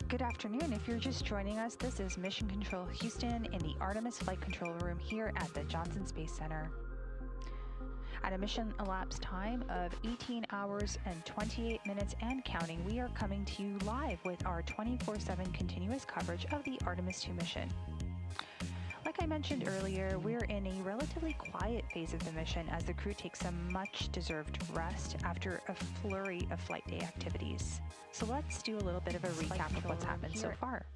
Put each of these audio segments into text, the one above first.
Good afternoon. If you're just joining us, this is Mission Control Houston in the Artemis Flight Control Room here at the Johnson Space Center. At a mission elapsed time of 18 hours and 28 minutes and counting, we are coming to you live with our 24/7 continuous coverage of the Artemis II mission. Like I mentioned earlier, we're in a relatively quiet phase of the mission as the crew takes some much-deserved rest after a flurry of flight day activities. So let's do a little bit of a recap of what's happened so far.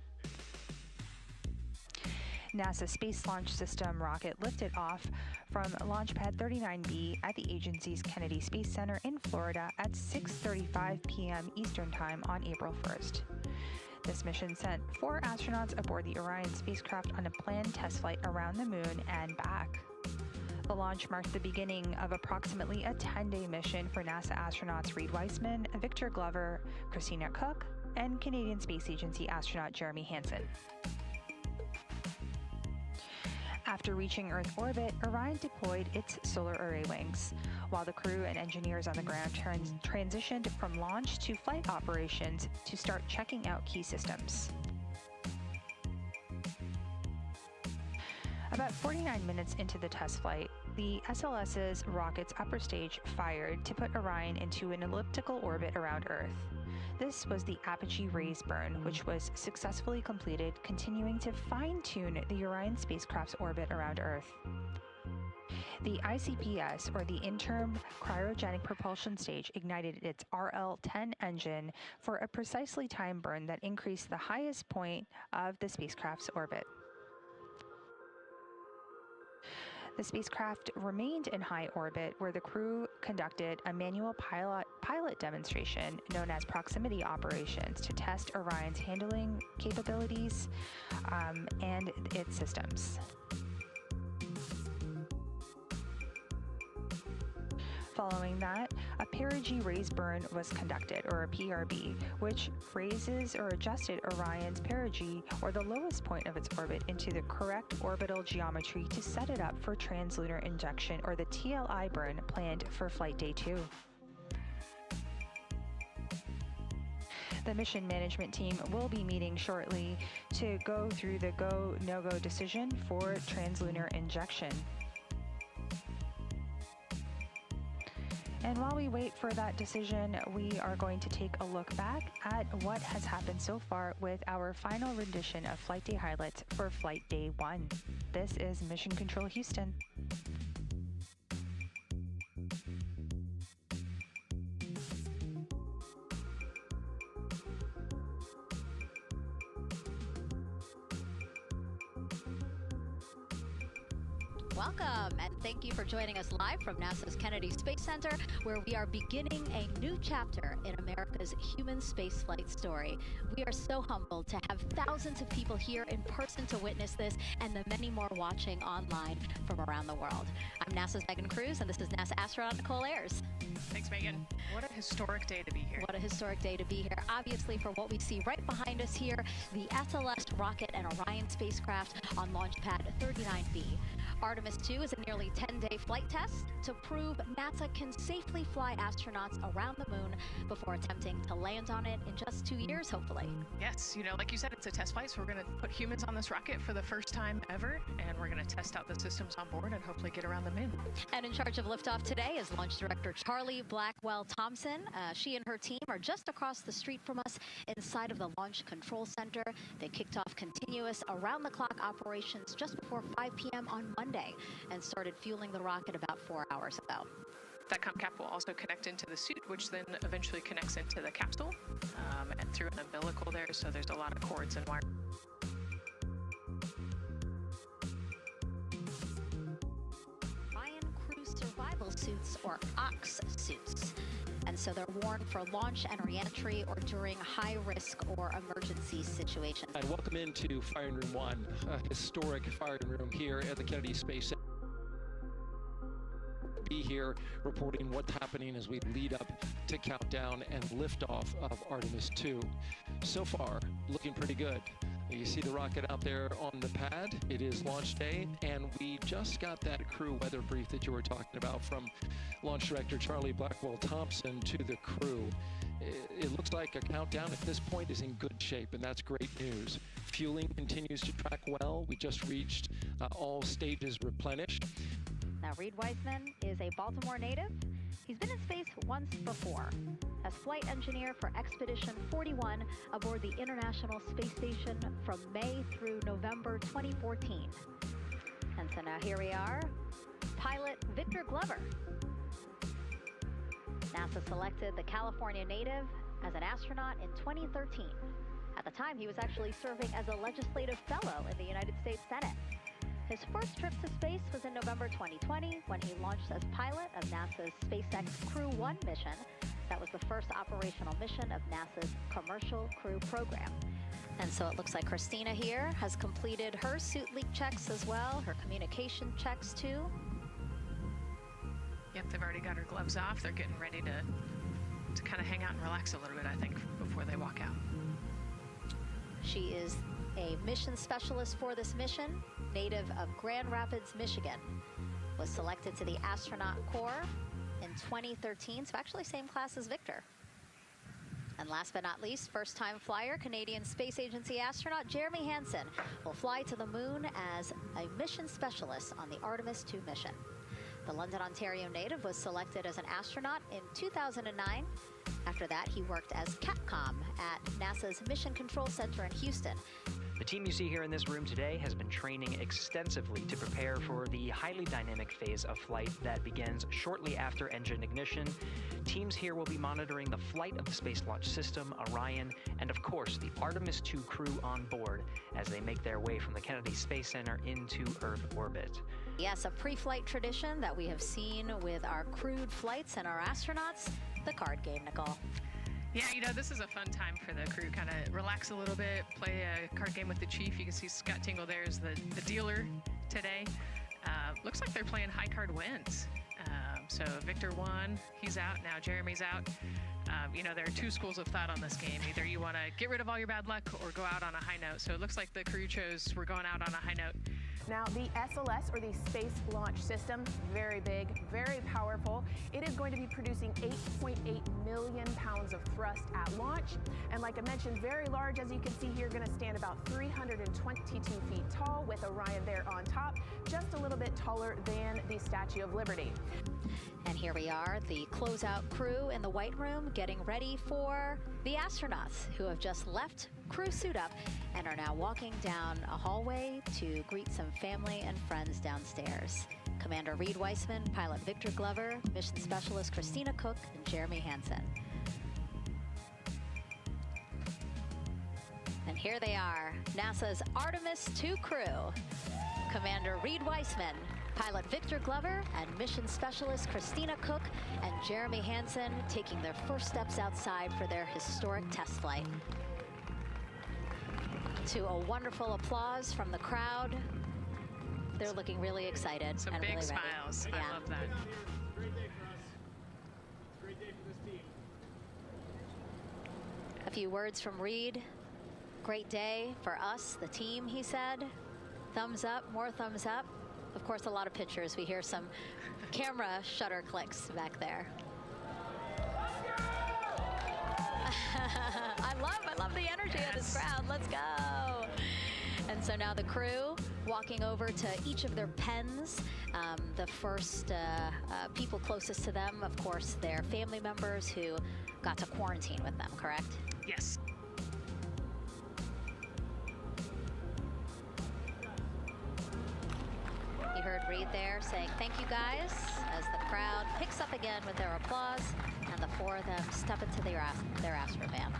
NASA's Space Launch System rocket lifted off from Launch Pad 39B at the agency's Kennedy Space Center in Florida at 6:35 p.m. Eastern Time on April 1st. This mission sent 4 astronauts aboard the Orion spacecraft on a planned test flight around the moon and back. The launch marked the beginning of approximately a 10-day mission for NASA astronauts Reid Wiseman, Victor Glover, Christina Koch, and Canadian Space Agency astronaut Jeremy Hansen. After reaching Earth orbit, Orion deployed its solar array wings, while the crew and engineers on the ground transitioned from launch to flight operations to start checking out key systems. About 49 minutes into the test flight, the SLS's rocket's upper stage fired to put Orion into an elliptical orbit around Earth. This was the apogee raise burn, which was successfully completed, continuing to fine-tune the Orion spacecraft's orbit around Earth. The ICPS, or the Interim Cryogenic Propulsion Stage, ignited its RL-10 engine for a precisely timed burn that increased the highest point of the spacecraft's orbit. The spacecraft remained in high orbit, where the crew conducted a manual pilot demonstration known as proximity operations to test Orion's handling capabilities and its systems. Following that, a perigee raise burn was conducted, or a PRB, which raises or adjusted Orion's perigee, or the lowest point of its orbit, into the correct orbital geometry to set it up for translunar injection, or the TLI burn planned for Flight Day 2. The mission management team will be meeting shortly to go through the go, no-go decision for translunar injection. And while we wait for that decision, we are going to take a look back at what has happened so far with our final rendition of Flight Day highlights for Flight Day 1. This is Mission Control Houston. Welcome, and thank you for joining us live from NASA's Kennedy Space Center, where we are beginning a new chapter in America's human spaceflight story. We are so humbled to have thousands of people here in person to witness this, and the many more watching online from around the world. I'm NASA's Megan Cruz, and this is NASA astronaut Nicole Ayers. Thanks, Megan. What a historic day to be here. What a historic day to be here. Obviously, for what we see right behind us here, the SLS rocket and Orion spacecraft on Launch Pad 39B. Artemis II is a nearly 10-day flight test to prove NASA can safely fly astronauts around the moon before attempting to land on it in just 2 years, hopefully. Yes, like you said, it's a test flight, so we're going to put humans on this rocket for the first time ever, and we're going to test out the systems on board and hopefully get around the moon. And in charge of liftoff today is Launch Director Charlie Blackwell Thompson. She and her team are just across the street from us inside of the Launch Control Center. They kicked off continuous around-the-clock operations just before 5 p.m. on Monday and started fueling the rocket about 4 hours ago. That cap will also connect into the suit, which then eventually connects into the capsule and through an umbilical there, so there's a lot of cords and wires. Orion Crew Survival Suits, or OX suits. And so they're worn for launch and reentry or during high-risk or emergency situations. And welcome into Firing Room 1, a historic firing room here at the Kennedy Space Center. Be here reporting what's happening as we lead up to countdown and liftoff of Artemis II. So far, looking pretty good. You see the rocket out there on the pad. It is launch day, and we just got that crew weather brief that you were talking about from Launch Director Charlie Blackwell Thompson to the crew. it looks like a countdown at this point is in good shape, and that's great news. Fueling continues to track well. We just reached all stages replenished. Now, Reed Weissman is a Baltimore native. He's been in space once before as flight engineer for Expedition 41 aboard the International Space Station from May through November 2014. And so now here we are, pilot Victor Glover. NASA selected the California native as an astronaut in 2013. At the time, he was actually serving as a legislative fellow in the United States Senate. His first trip to space was in November 2020 when he launched as pilot of NASA's SpaceX Crew 1 mission. That was the first operational mission of NASA's Commercial Crew program. And so it looks like Christina here has completed her suit leak checks as well, her communication checks too. Yep, they've already got her gloves off. They're getting ready to kind of hang out and relax a little bit, I think, before they walk out. She is a mission specialist for this mission, native of Grand Rapids, Michigan. Was selected to the Astronaut Corps in 2013, so actually same class as Victor. And last but not least, first-time flyer, Canadian Space Agency astronaut Jeremy Hansen will fly to the moon as a mission specialist on the Artemis II mission. The London, Ontario native was selected as an astronaut in 2009. After that, he worked as CATCOM at NASA's Mission Control Center in Houston. The team you see here in this room today has been training extensively to prepare for the highly dynamic phase of flight that begins shortly after engine ignition. Teams here will be monitoring the flight of the Space Launch System, Orion, and of course the Artemis II crew on board as they make their way from the Kennedy Space Center into Earth orbit. Yes, a pre-flight tradition that we have seen with our crewed flights and our astronauts, the card game, Nicole. Yeah, you know, this is a fun time for the crew. Kind of relax a little bit, play a card game with the chief. You can see Scott Tingle there is the dealer today. Looks like they're playing high card wins. So Victor won, he's out, now Jeremy's out. You know, there are two schools of thought on this game. Either you want to get rid of all your bad luck or go out on a high note. So it looks like the crew chose we're going out on a high note. Now, the SLS, or the Space Launch System, very big, very powerful. It is going to be producing 8.8 million pounds of thrust at launch. And like I mentioned, very large, as you can see here, going to stand about 322 feet tall with Orion there on top, just a little bit taller than the Statue of Liberty. And here we are, the closeout crew in the White Room getting ready for the astronauts who have just left crew suit up and are now walking down a hallway to greet some family and friends downstairs. Commander Reed Weissman, pilot Victor Glover, mission specialist Christina Cook, and Jeremy Hansen. And here they are, NASA's Artemis II crew. Commander Reed Weissman, pilot Victor Glover, and mission specialist Christina Cook and Jeremy Hansen taking their first steps outside for their historic test flight. To a wonderful applause from the crowd. They're looking really excited. Some and big really smiles. Ready. I love that. Great day for us. Great day for this team. A few words from Reed. Great day for us, the team, he said. Thumbs up, more thumbs up. Of course, a lot of pictures. We hear some camera shutter clicks back there. I love the energy of this crowd. Let's go. And so now the crew walking over to each of their pens. The first people closest to them, of course, their family members who got to quarantine with them, correct? Yes. You heard Reed there saying thank you guys as the crowd picks up again with their applause and the four of them step into their astrovan.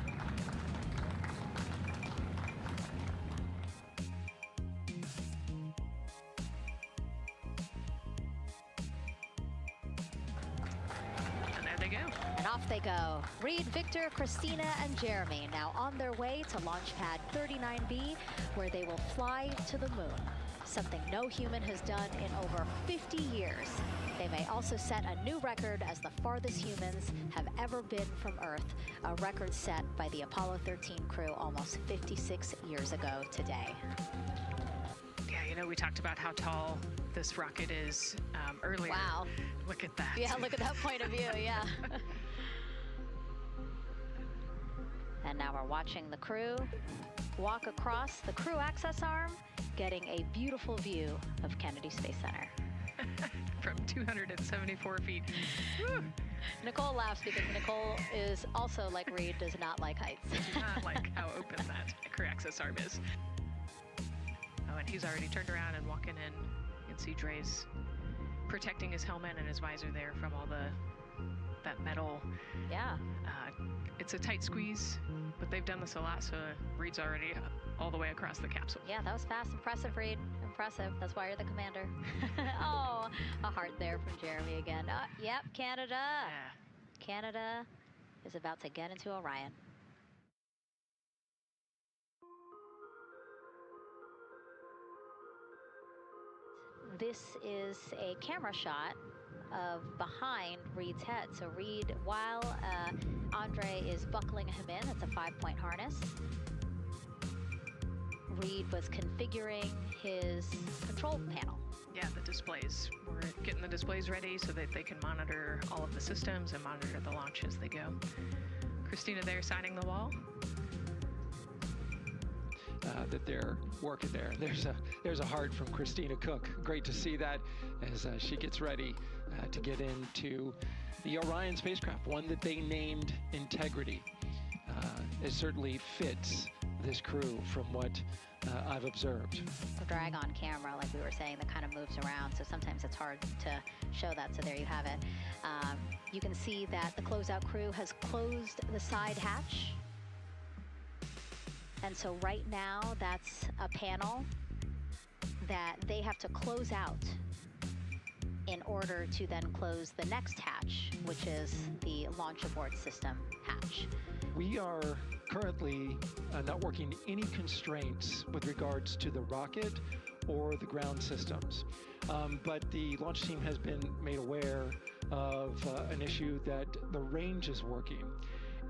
And there they go. And off they go. Reed, Victor, Christina, and Jeremy now on their way to launch pad 39B, where they will fly to the moon. Something no human has done in over 50 years. They may also set a new record as the farthest humans have ever been from Earth, a record set by the Apollo 13 crew almost 56 years ago today. Yeah, you know, we talked about how tall this rocket is earlier. Wow. Look at that. Yeah, look at that point of view, yeah. And now we're watching the crew walk across the crew access arm, getting a beautiful view of Kennedy Space Center. From 274 feet. Woo. Nicole laughs because Nicole is also, like Reed, does not like heights. Does not like how open that crew access arm is. Oh, and he's already turned around and walking in. You can see Dre's protecting his helmet and his visor there from all that metal. Yeah. It's a tight squeeze, but they've done this a lot, so Reed's already all the way across the capsule. Yeah, that was fast. Impressive, Reed. Impressive. That's why you're the commander. Oh, a heart there from Jeremy again. Yep, Canada. Yeah. Canada is about to get into Orion. This is a camera shot of behind Reed's head. So Reed, while Andre is buckling him in, it's a 5-point harness. Reed was configuring his control panel. Yeah, the displays. We're getting the displays ready so that they can monitor all of the systems and monitor the launch as they go. Christina there signing the wall. That they're working there. There's a heart from Christina Cook. Great to see that as she gets ready to get into the Orion spacecraft, one that they named Integrity. It certainly fits this crew from what I've observed. The drag on camera, like we were saying, that kind of moves around, so sometimes it's hard to show that, so there you have it. You can see that the closeout crew has closed the side hatch. And so right now, that's a panel that they have to close out in order to then close the next hatch, which is the launch abort system hatch. We are currently not working any constraints with regards to the rocket or the ground systems. But the launch team has been made aware of an issue that the range is working.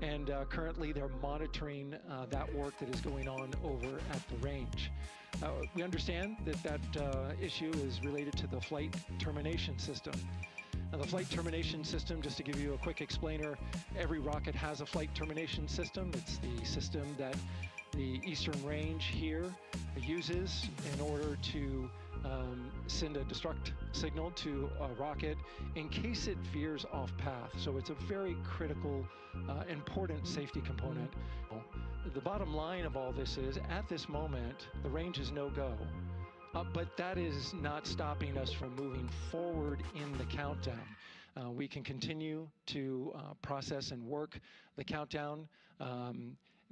And currently they're monitoring that work that is going on over at the range. We understand that issue is related to the flight termination system. Now, the flight termination system, just to give you a quick explainer, every rocket has a flight termination system. It's the system that the Eastern Range here uses in order to send a destruct signal to a rocket in case it veers off path. So it's a very critical, important safety component. The bottom line of all this is, at this moment, the range is no-go. But that is not stopping us from moving forward in the countdown. We can continue to process and work the countdown.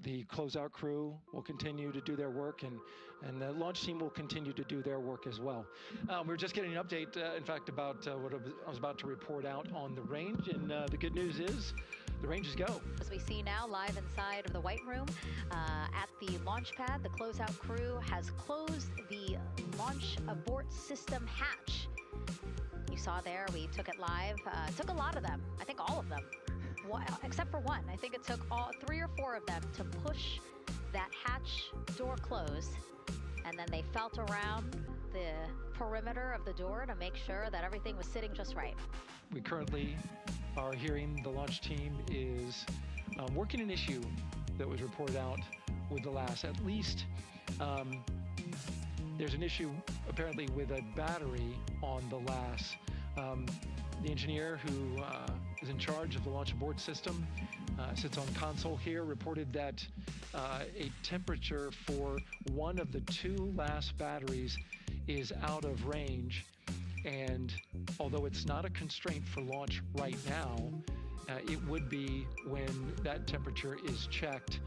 The closeout crew will continue to do their work, and the launch team will continue to do their work as well. We're just getting an update, in fact, about what I was about to report out on the range, and the good news is the range is go. As we see now, live inside of the White Room, at the launch pad, the closeout crew has closed the launch abort system hatch. You saw there, we took it live. It took a lot of them, I think all of them. Except for one. I think it took 3 or 4 of them to push that hatch door closed, and then they felt around the perimeter of the door to make sure that everything was sitting just right. We currently are hearing the launch team is working an issue that was reported out with the LAS. At least there's an issue apparently with a battery on the LAS. The engineer who is in charge of the launch abort system sits on console here, reported that a temperature for one of the 2 LAS batteries is out of range. And although it's not a constraint for launch right now, it would be when that temperature is checked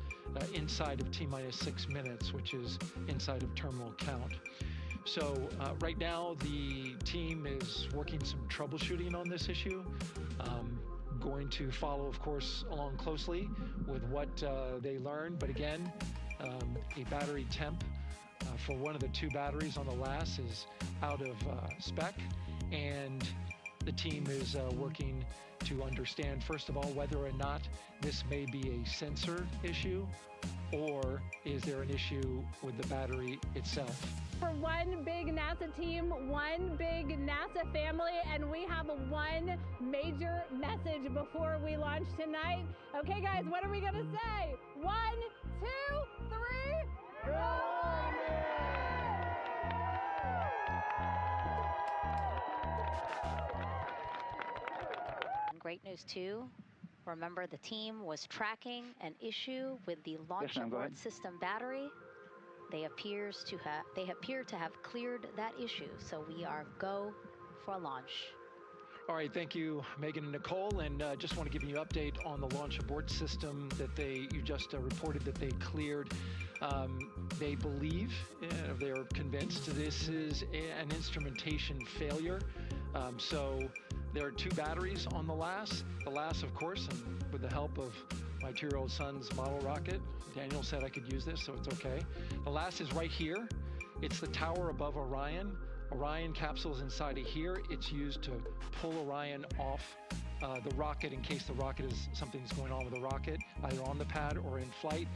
inside of T-minus 6 minutes, which is inside of terminal count. So right now, the team is working some troubleshooting on this issue. Going to follow, of course, along closely with what they learn. But again, a battery temp for one of the 2 batteries on the LAS is out of spec. And the team is working to understand, first of all, whether or not this may be a sensor issue, or is is there an issue with the battery itself? For one big NASA team, one big NASA family, and we have one major message before we launch tonight. Okay, guys, what are we going to say? 1, 2, 3. Great news, too. Remember, the team was tracking an issue with the launch abort system battery. They appear to have cleared that issue, so we are go for launch. All right, thank you, Megan and Nicole, and just want to give you an update on the launch abort system that you just reported that they cleared. They believe, they're convinced this is an instrumentation failure. So there are 2 batteries on the LAS. The LAS, of course, and with the help of my 2-year-old son's model rocket, Daniel said I could use this, so it's okay. The LAS is right here. It's the tower above Orion. Orion capsule's inside of here. It's used to pull Orion off the rocket in case something's going on with the rocket, either on the pad or in flight.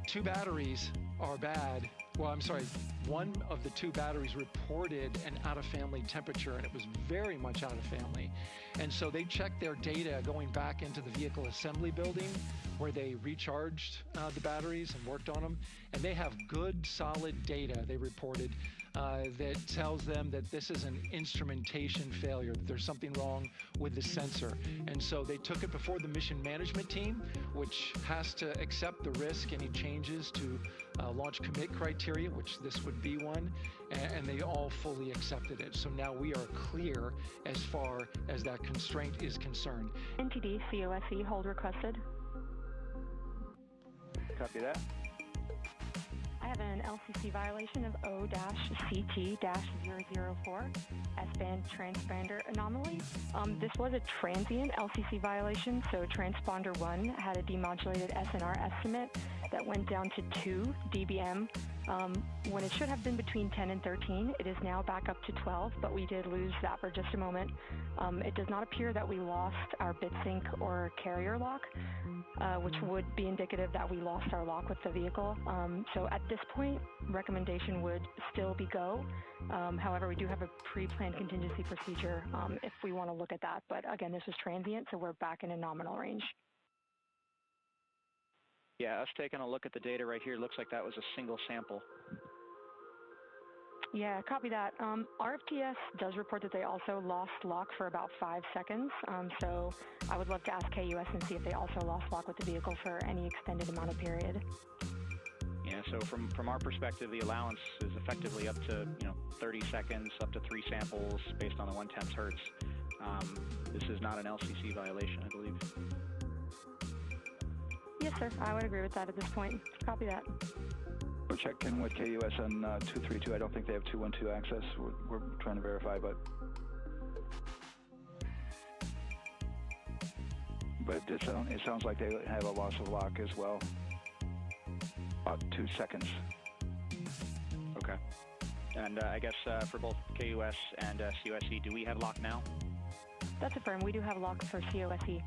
2 batteries are bad. Well, I'm sorry, one of the 2 batteries reported an out-of-family temperature, and it was very much out of family. And so they checked their data going back into the vehicle assembly building where they recharged the batteries and worked on them. And they have good, solid data, they reported, that tells them that this is an instrumentation failure, that there's something wrong with the sensor. And so they took it before the mission management team, which has to accept the risk, any changes to launch commit criteria, which this would be one, and they all fully accepted it. So now we are clear as far as that constraint is concerned. NTD COSE hold requested. Copy that. I have an LCC violation of O-CT-004, S-band transponder anomaly. This was a transient LCC violation, so transponder 1 had a demodulated SNR estimate that went down to 2 dBm. When it should have been between 10 and 13, it is now back up to 12, but we did lose that for just a moment. It does not appear that we lost our bit sync or carrier lock, which would be indicative that we lost our lock with the vehicle. So at this point, recommendation would still be go. However, we do have a pre-planned contingency procedure if we want to look at that. But again, this was transient, so we're back in a nominal range. Yeah, us taking a look at the data right here, looks like that was a single sample. Yeah, copy that. RFTS does report that they also lost lock for about 5 seconds. So I would love to ask KUS and see if they also lost lock with the vehicle for any extended amount of period. Yeah, so from our perspective, the allowance is effectively up to 30 seconds, up to 3 samples based on the 1/10 hertz. This is not an LCC violation, I believe. Yes, sir. I would agree with that at this point. Copy that. We're checking with KUS on 232. I don't think they have 212 access. We're trying to verify, but it sounds like they have a loss of lock as well. About 2 seconds. Okay. And I guess for both KUS and COSE, do we have lock now? That's affirmed. We do have lock for COSE.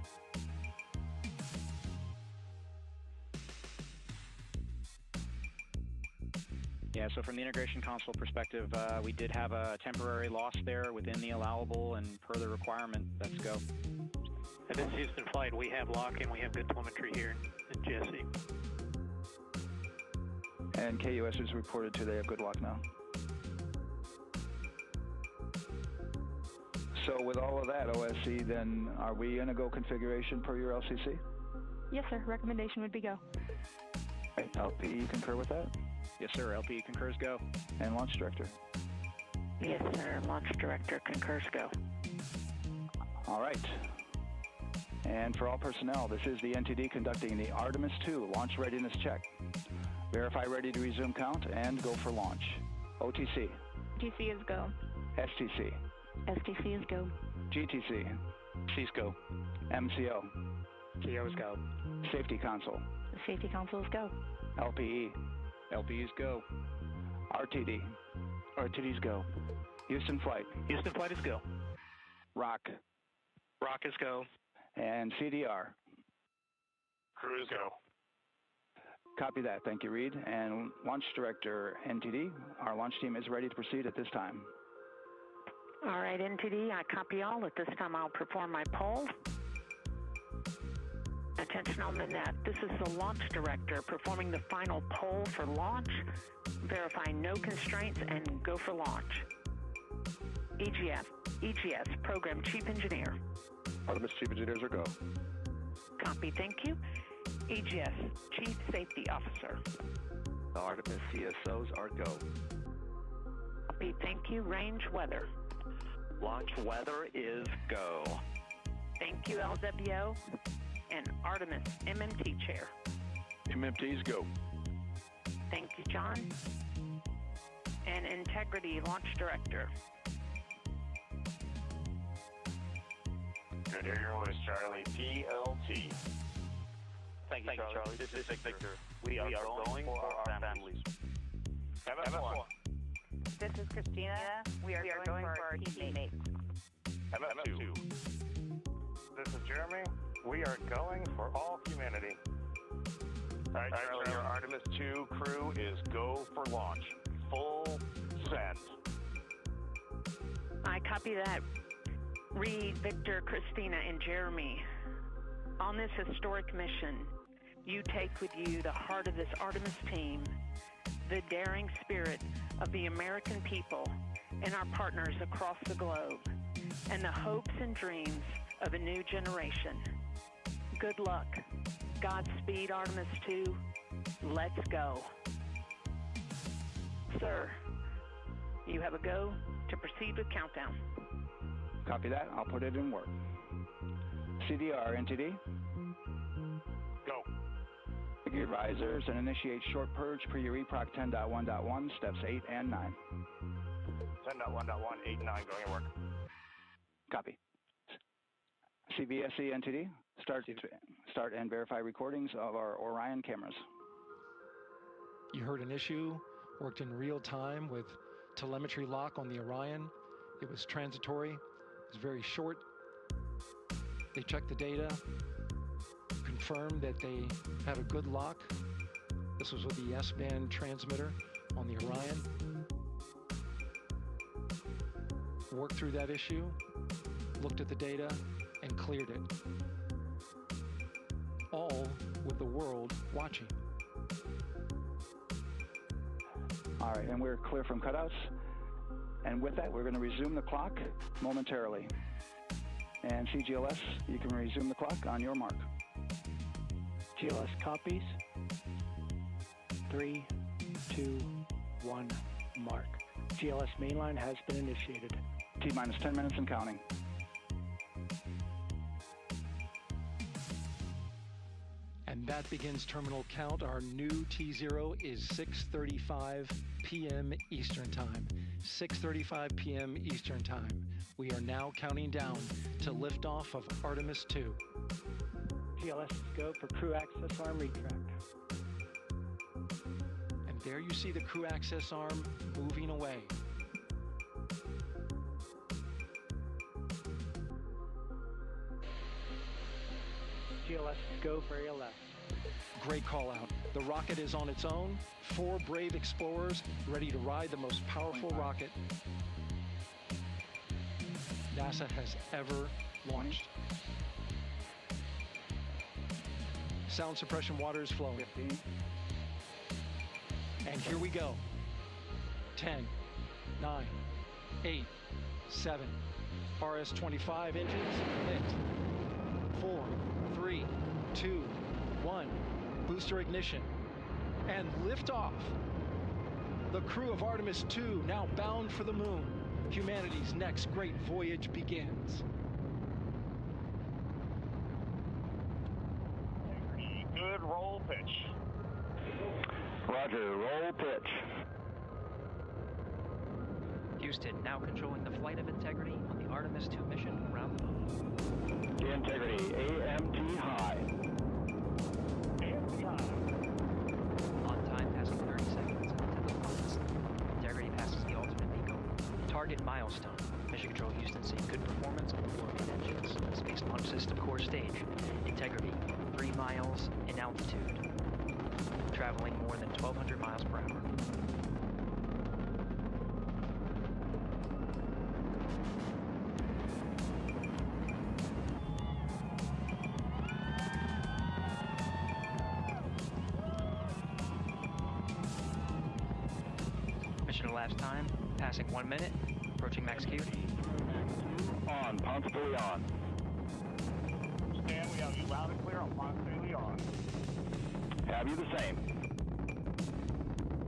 Yeah, so from the integration console perspective, we did have a temporary loss there within the allowable, and per the requirement, let's go. And this is Houston Flight. We have lock and we have good telemetry here in GSE. And KUS is reported to they have good lock now. So with all of that, OSC, then are we in a go configuration per your LCC? Yes, sir. Recommendation would be go. Right. LPE concur with that? Yes, sir. LPE concurs go. And launch director? Yes, sir. Launch director concurs go. All right. And for all personnel, this is the NTD conducting the Artemis II launch readiness check. Verify ready to resume count and go for launch. OTC. GTC is go. STC. STC is go. GTC. C's go. MCO. CO is go. Safety console. The safety console is go. LPE. LPE's go. RTD. RTD's go. Houston Flight. Houston Flight is go. Rock. Rock is go. And CDR. Crew is go. Copy that. Thank you, Reed. And Launch Director NTD, our launch team is ready to proceed at this time. All right, NTD, I copy all. At this time, I'll perform my poll. Attention on the net. This is the Launch Director performing the final poll for launch. Verify no constraints and go for launch. EGS, Program Chief Engineer. Artemis Chief Engineers are go. Copy, thank you. EGS, Chief Safety Officer. The Artemis CSOs are go. Copy, thank you. Range weather. Launch weather is go. Thank you, LWO. And Artemis MMT Chair. MMTs go. Thank you, John. And Integrity Launch Director. Good here with Charlie PLT. Thank you, Charlie. This is Victor. We are going for our families. MS1. This is Christina. We are going for our teammates. MS2. This is Jeremy. We are going for all humanity. All right, Charlie, your Artemis II crew is go for launch. Full send. I copy that. Reed, Victor, Christina, and Jeremy. On this historic mission, you take with you the heart of this Artemis team, the daring spirit of the American people and our partners across the globe, and the hopes and dreams of a new generation. Good luck. Godspeed, Artemis II. Let's go. Sir, you have a go to proceed with countdown. Copy that. I'll put it in work. CDR, NTD. Go. Gear risers and initiate short purge per your EPROC 10.1.1, steps 8 and 9. 10.1.1, 8 and 9 going to work. Copy. CVSE, NTD. Start and verify recordings of our Orion cameras. You heard an issue, worked in real time with telemetry lock on the Orion. It was transitory, it was very short. They checked the data, confirmed that they had a good lock. This was with the S-band transmitter on the Orion. Worked through that issue, looked at the data, and cleared it. All with the world watching. All right, and we're clear from cutouts. And with that, we're going to resume the clock momentarily. And CGLS, you can resume the clock on your mark. GLS copies. 3, 2, 1, mark. GLS mainline has been initiated. T-minus 10 minutes and counting. And that begins terminal count. Our new T0 is 6:35 p.m. Eastern Time. 6:35 p.m. Eastern Time. We are now counting down to liftoff of Artemis II. GLS is go for crew access arm retract. And there you see the crew access arm moving away. GLS is go for ALS. Great call out. The rocket is on its own. 4 brave explorers ready to ride the most powerful rocket NASA has ever launched. Sound suppression water is flowing. 15. And here we go. 10, 9, 8, 7. RS-25 engines lit. 4, 3, 2, 1. Booster ignition. And liftoff. The crew of Artemis II now bound for the moon. Humanity's next great voyage begins. Good roll pitch. Roger, roll pitch. Houston now controlling the flight of Integrity on the Artemis II mission around the moon. Integrity, AMT high. AMT high. On time passing 30 seconds into the points. Integrity passes the alternate MECO. Target milestone. Mission Control Houston seeing good performance on the 4 main engines. Space Launch System core stage. Integrity, 3 miles in altitude. Traffic traveling more than 1,200 miles per hour. Mission elapsed time, passing 1 minute, approaching max Q. On, Ponce on. Stan, we have you loud and clear on Ponce on. Have you the same?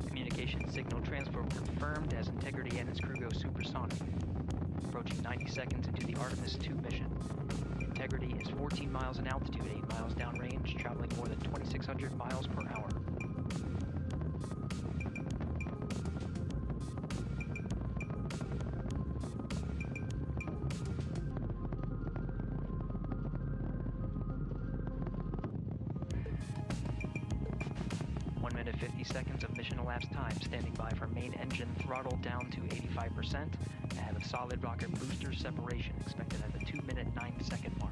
Communication signal transfer confirmed as Integrity and its crew go supersonic. Approaching 90 seconds into the Artemis II mission. Integrity is 14 miles in altitude, 8 miles downrange, traveling more than 2,600 miles per hour. Seconds of mission elapsed time, standing by for main engine throttle down to 85%, ahead of solid rocket booster separation, expected at the 2-minute 9-second mark.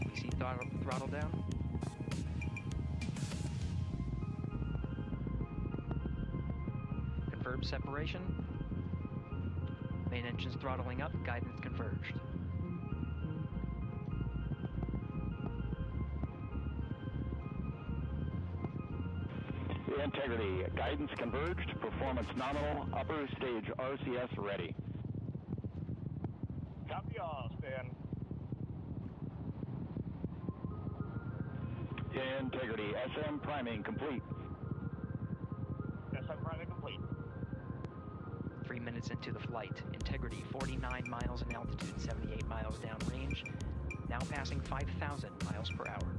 We see throttle down. Confirmed separation. Main engine's throttling up, guidance converged. Integrity, guidance converged, performance nominal, upper stage RCS ready. Copy all, Stan. Integrity, SM priming complete. SM priming complete. 3 minutes into the flight, Integrity 49 miles in altitude, 78 miles downrange, now passing 5,000 miles per hour.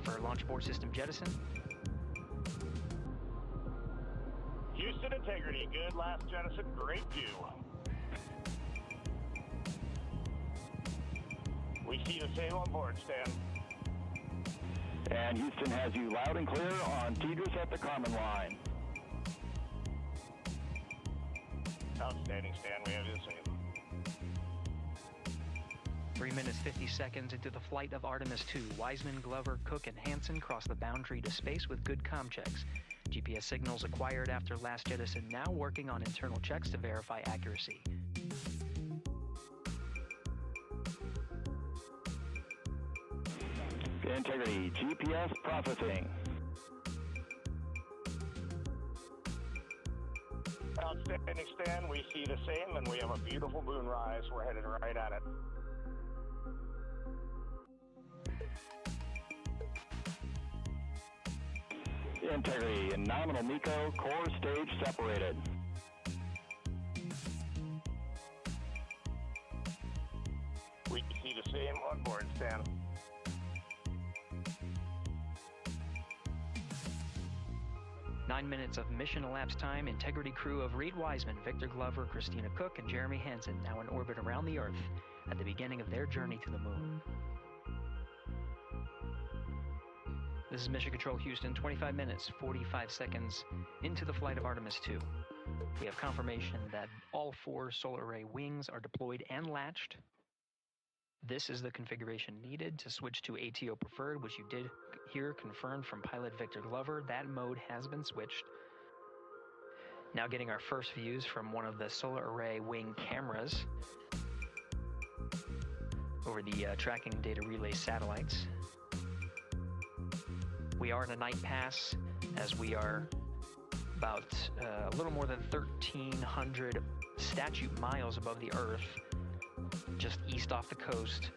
For launch board system jettison. Houston Integrity, good last jettison, great view. We see the same on board, Stan. And Houston has you loud and clear on Tidris at the Carmen line. Outstanding, Stan, we have you the same. 3 minutes 50 seconds into the flight of Artemis II, Wiseman, Glover, Cook, and Hansen cross the boundary to space with good comm checks. GPS signals acquired after last jettison now working on internal checks to verify accuracy. Integrity, GPS processing. Outstanding, Stan, we see the same, and we have a beautiful moonrise. We're headed right at it. Integrity, and nominal MECO, core stage separated. We see the same on board, Stan. Nine minutes of mission elapsed time, Integrity crew of Reed Wiseman, Victor Glover, Christina Cook, and Jeremy Hansen now in orbit around the Earth at the beginning of their journey to the moon. This is Mission Control Houston, 25 minutes, 45 seconds into the flight of Artemis II. We have confirmation that all 4 solar array wings are deployed and latched. This is the configuration needed to switch to ATO preferred, which you did hear confirmed from pilot Victor Glover. That mode has been switched. Now getting our first views from one of the solar array wing cameras over the tracking data relay satellites. We are in a night pass as we are about a little more than 1,300 statute miles above the Earth, just east off the coast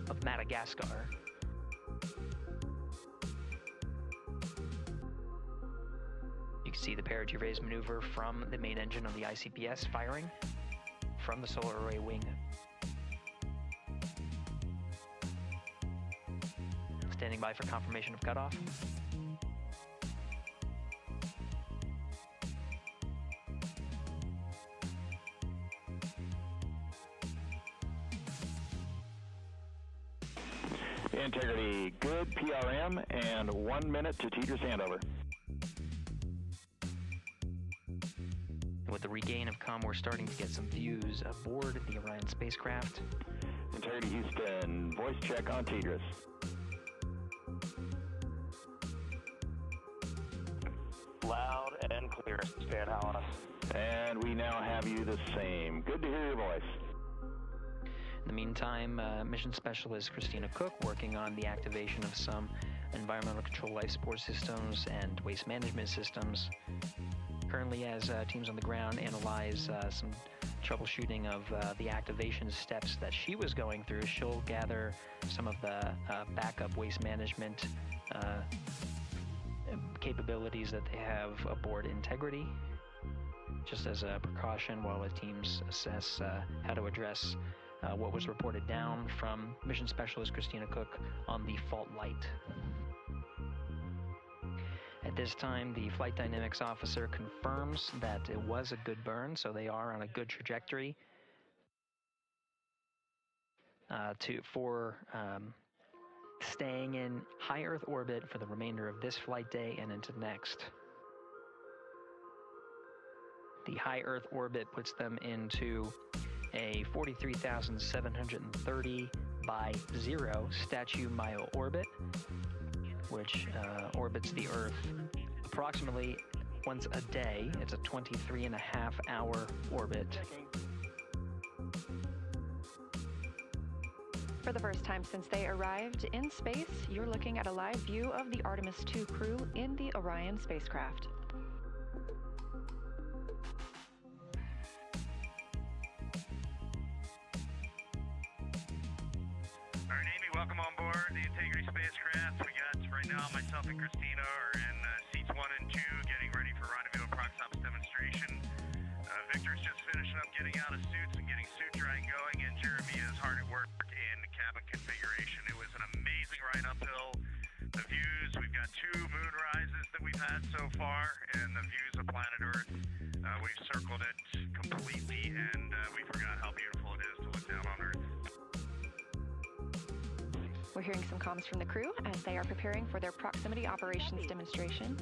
of Madagascar. You can see the perigee raise maneuver from the main engine of the ICPS firing from the solar array wing. Standing by for confirmation of cutoff. Integrity, good, PRM, and 1 minute to teeter's handover. With the regain of comm, we're starting to get some views aboard the Orion spacecraft. Integrity Houston, voice check on Tigris. Loud and clear, Stan Hollis. And we now have you the same. Good to hear your voice. In the meantime, Mission Specialist Christina Cook working on the activation of some environmental control life support systems and waste management systems. Currently, as teams on the ground analyze some troubleshooting of the activation steps that she was going through, she'll gather some of the backup waste management capabilities that they have aboard Integrity, just as a precaution while the teams assess how to address what was reported down from Mission Specialist Christina Cook on the fault light. At this time, the flight dynamics officer confirms that it was a good burn, so they are on a good trajectory for staying in high Earth orbit for the remainder of this flight day and into next. The high Earth orbit puts them into a 43,730 by 0 statute mile orbit, which orbits the Earth approximately once a day. It's a 23.5-hour orbit. For the first time since they arrived in space, you're looking at a live view of the Artemis II crew in the Orion spacecraft. All right, Amy, welcome on board the Integrity spacecraft. We got, right now, myself and Christina are in seats 1 and 2, getting ready for rendezvous proxops demonstration. Victor's just finishing up getting out of suits and getting suit drying going, and Jeremy is hard at work in cabin configuration. It was an amazing ride uphill. The views, we've got 2 moon rises that we've had so far, and the views of planet Earth. We've circled it completely, and we forgot how beautiful it is to look down on Earth. We're hearing some comms from the crew as they are preparing for their proximity operations demonstration.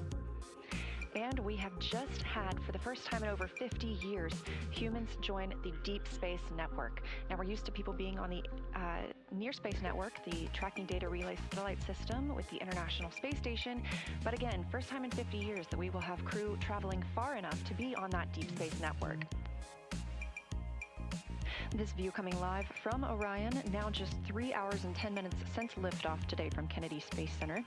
And we have just had, for the first time in over 50 years, humans join the Deep Space Network. Now, we're used to people being on the Near Space Network, the tracking data relay satellite system with the International Space Station. But again, first time in 50 years that we will have crew traveling far enough to be on that Deep Space Network. This view coming live from Orion, now just 3 hours and 10 minutes since liftoff today from Kennedy Space Center.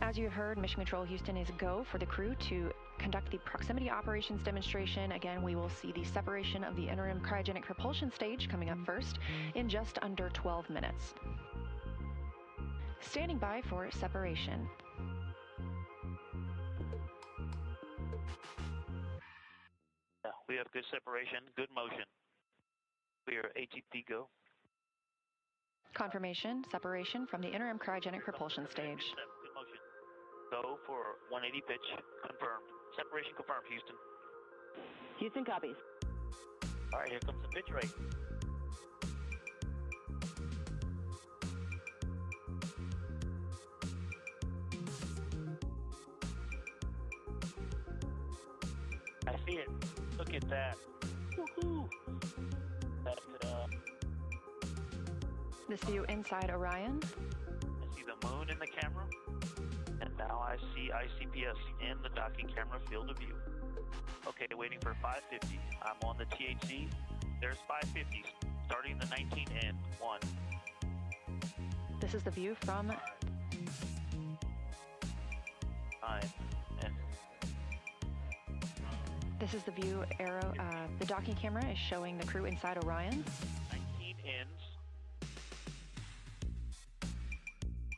As you heard, Mission Control Houston is go for the crew to conduct the proximity operations demonstration. Again, we will see the separation of the interim cryogenic propulsion stage coming up first in just under 12 minutes. Standing by for separation. Yeah, we have good separation, good motion. We are ATP go. Confirmation, separation from the interim cryogenic propulsion stage. Good motion. Go for 180 pitch, confirmed. Separation confirmed, Houston. Houston copies. All right, here comes the pitch rate. I see it. Look at that. Woohoo! This view inside Orion. I see the moon in the camera, and now I see ICPS in the docking camera field of view. Okay, waiting for 550. I'm on the THC. There's 550, starting the 19N. 1. This is the view from 9. And this is the view arrow. The docking camera is showing the crew inside Orion. 19 ends.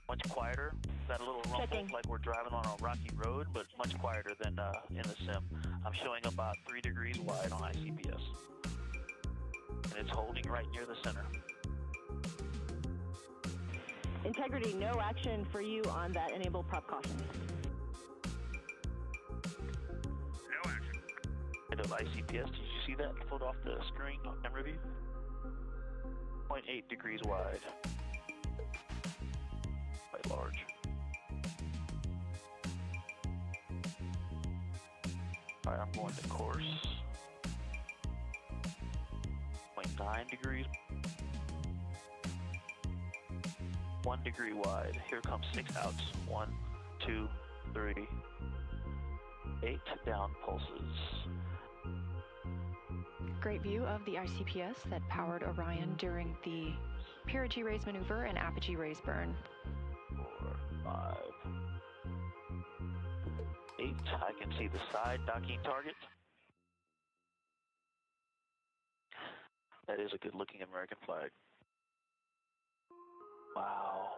Much quieter. Got a little rumble, like we're driving on a rocky road, but much quieter than in the sim. I'm showing about 3 degrees wide on ICPS. And it's holding right near the center. Integrity, no action for you on that enable prop caution. No action. End of ICPS, did you see that photo off the screen on camera view? 0.8 degrees wide. quite large. Alright, I'm going to course. 0.9 degrees. 1 degree wide. Here comes 6 outs. 1, 2, 3, 8 down pulses. Great view of the ICPS that powered Orion during the perigee raise maneuver and apogee raise burn. 4, 5, 8. I can see the side docking target. That is a good looking American flag. Wow.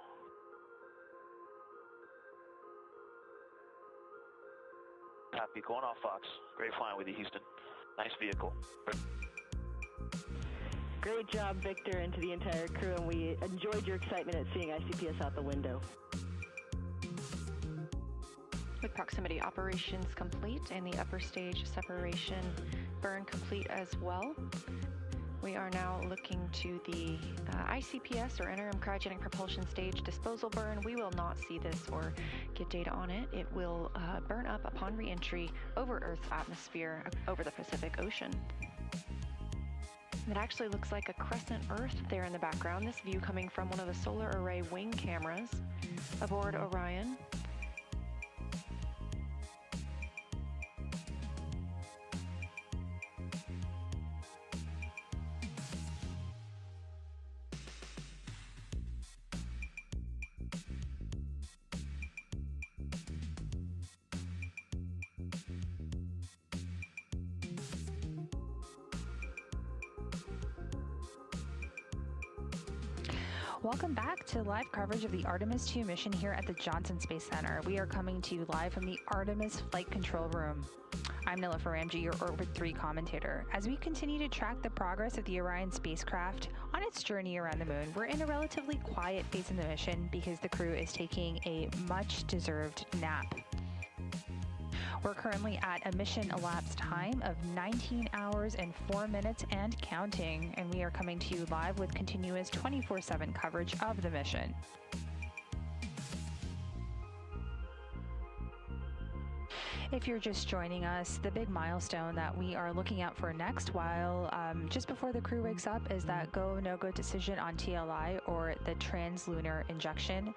Copy. Going off, Fox. Great flying with you, Houston. Nice vehicle. Great job, Victor, and to the entire crew, and we enjoyed your excitement at seeing ICPS out the window. With proximity operations complete and the upper stage separation burn complete as well, we are now looking to the ICPS, or interim cryogenic propulsion stage disposal burn. We will not see this or get data on it. It will burn up upon re-entry over Earth's atmosphere over the Pacific Ocean. It actually looks like a crescent Earth there in the background. This view coming from one of the solar array wing cameras aboard Orion. Welcome back to live coverage of the Artemis II mission here at the Johnson Space Center. We are coming to you live from the Artemis Flight Control Room. I'm Nila Faramji, your Orbit 3 commentator. As we continue to track the progress of the Orion spacecraft on its journey around the moon, we're in a relatively quiet phase in the mission because the crew is taking a much-deserved nap. We're currently at a mission elapsed time of 19 hours and 4 minutes and counting, and we are coming to you live with continuous 24/7 coverage of the mission. If you're just joining us, the big milestone that we are looking out for next while just before the crew wakes up is that go, no-go decision on TLI, or the translunar injection.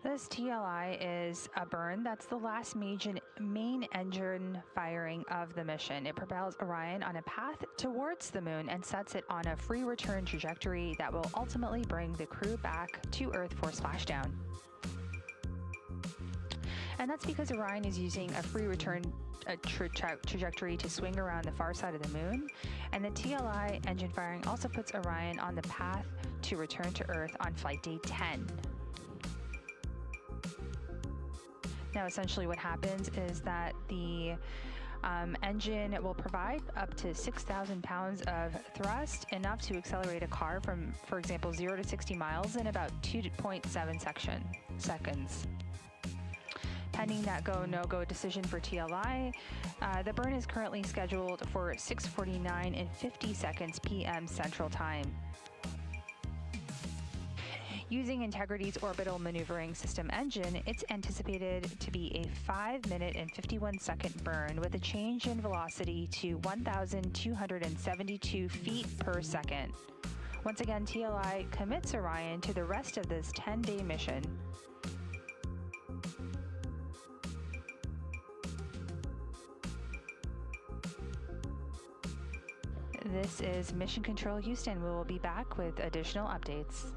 This TLI is a burn. That's the last main engine firing of the mission. It propels Orion on a path towards the moon and sets it on a free return trajectory that will ultimately bring the crew back to Earth for splashdown. And that's because Orion is using a free return trajectory to swing around the far side of the moon, and the TLI engine firing also puts Orion on the path to return to Earth on flight day 10. Now, essentially what happens is that the engine will provide up to 6,000 pounds of thrust, enough to accelerate a car from, for example, 0 to 60 miles in about 2.7 seconds. Pending that go, no-go decision for TLI, the burn is currently scheduled for 6:49 and 50 seconds p.m. Central Time. Using Integrity's orbital maneuvering system engine, it's anticipated to be a 5-minute and 51-second burn with a change in velocity to 1,272 feet per second. Once again, TLI commits Orion to the rest of this 10-day mission. This is Mission Control Houston. We will be back with additional updates.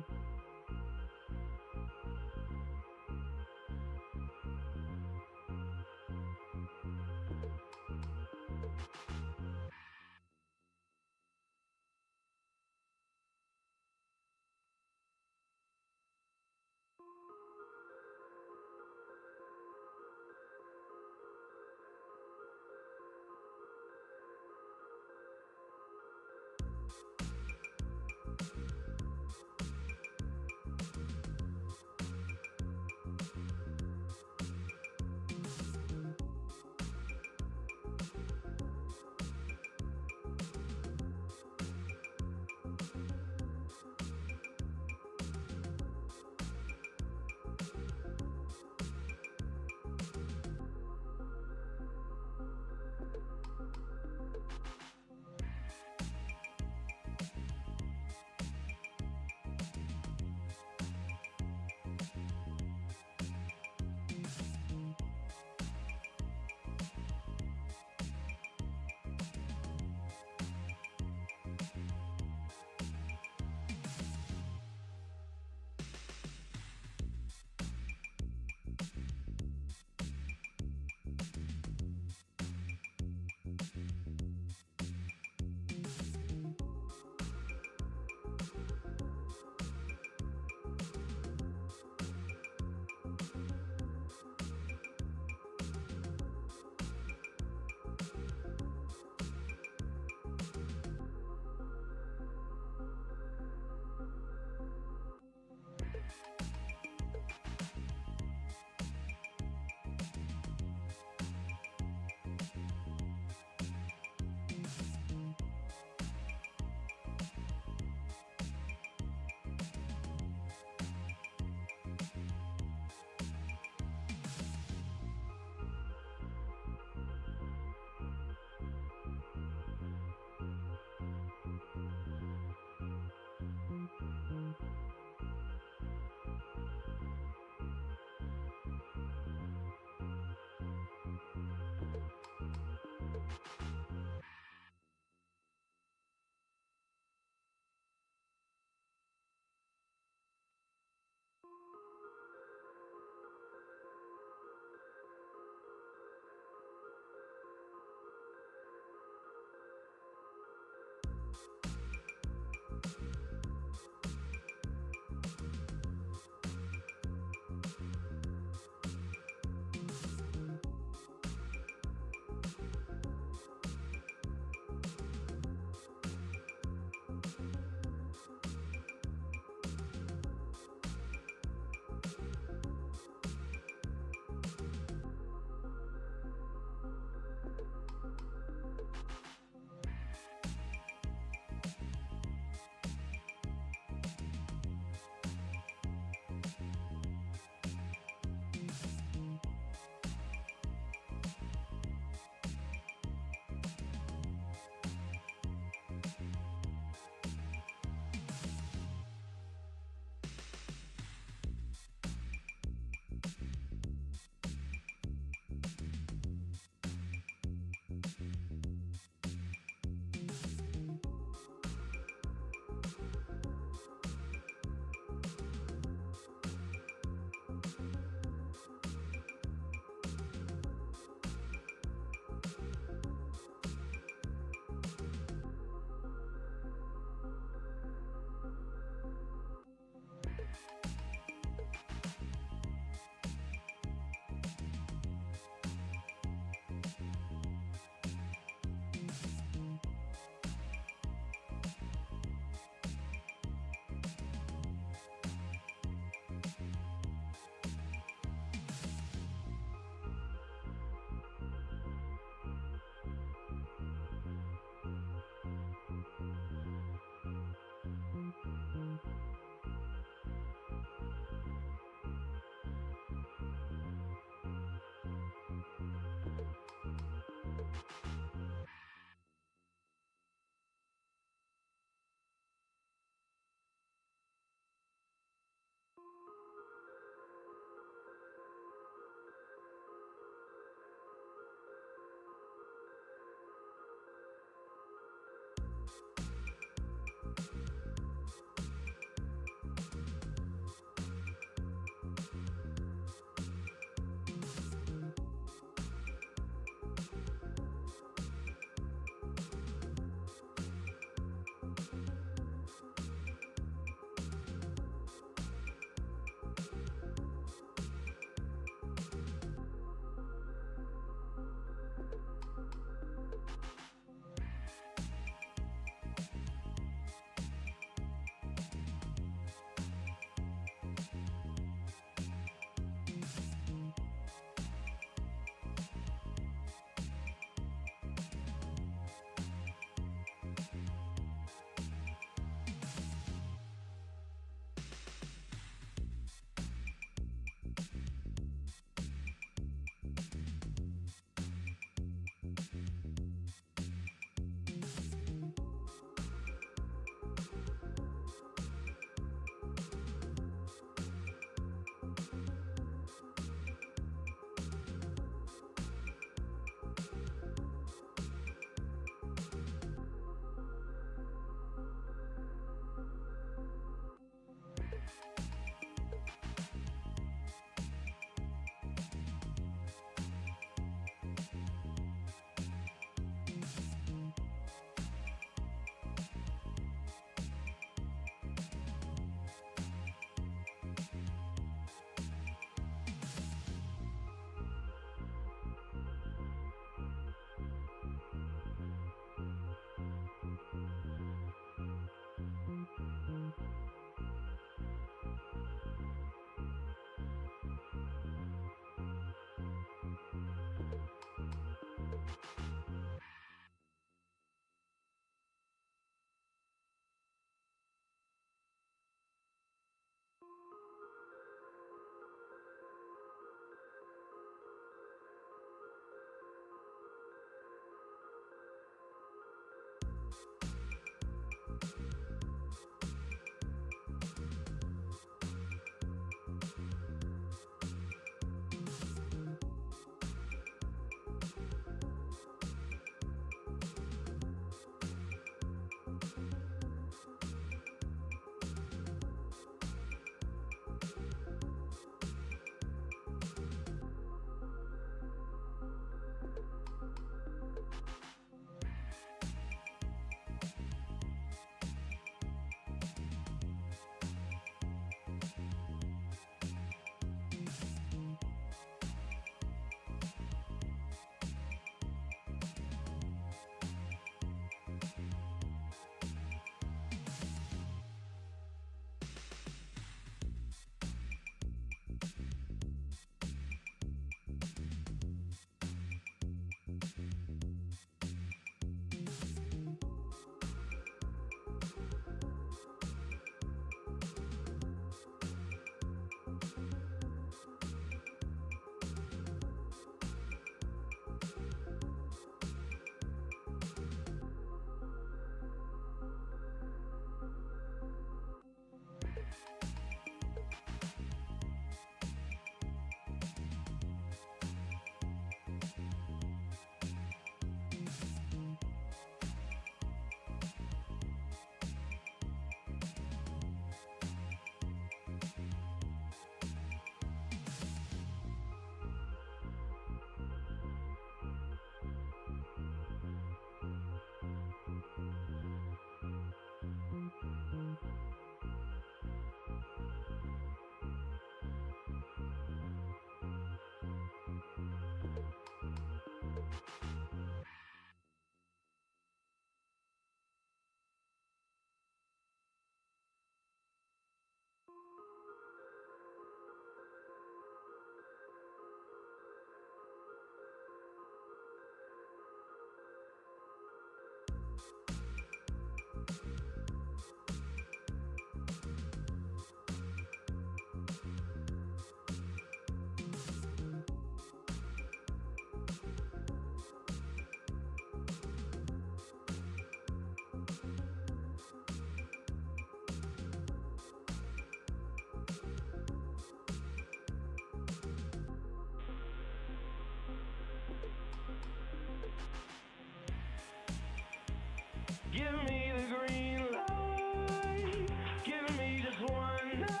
Give me the green light, give me just one night.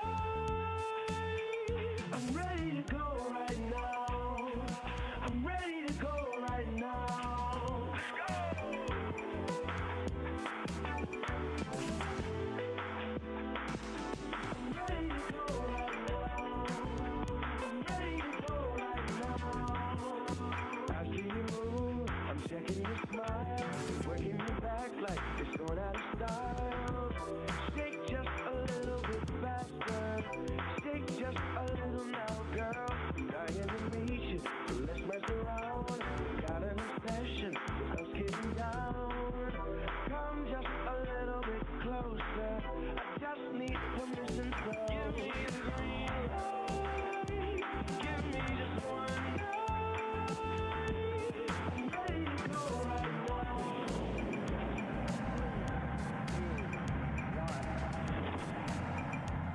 I'm ready to go right now, I'm ready to go right now. I'm ready to go right now, I'm ready to go right now. I see you move, I'm checking your smile, working your back like it's going out of style. Shake just a little bit faster, shake just a little now, girl. I'm dying to meet you, so let's mess around. Got an obsession with us getting down. Come just a little bit closer, I just need permission, so give me the green light, give me just one night. I'm ready to go right now.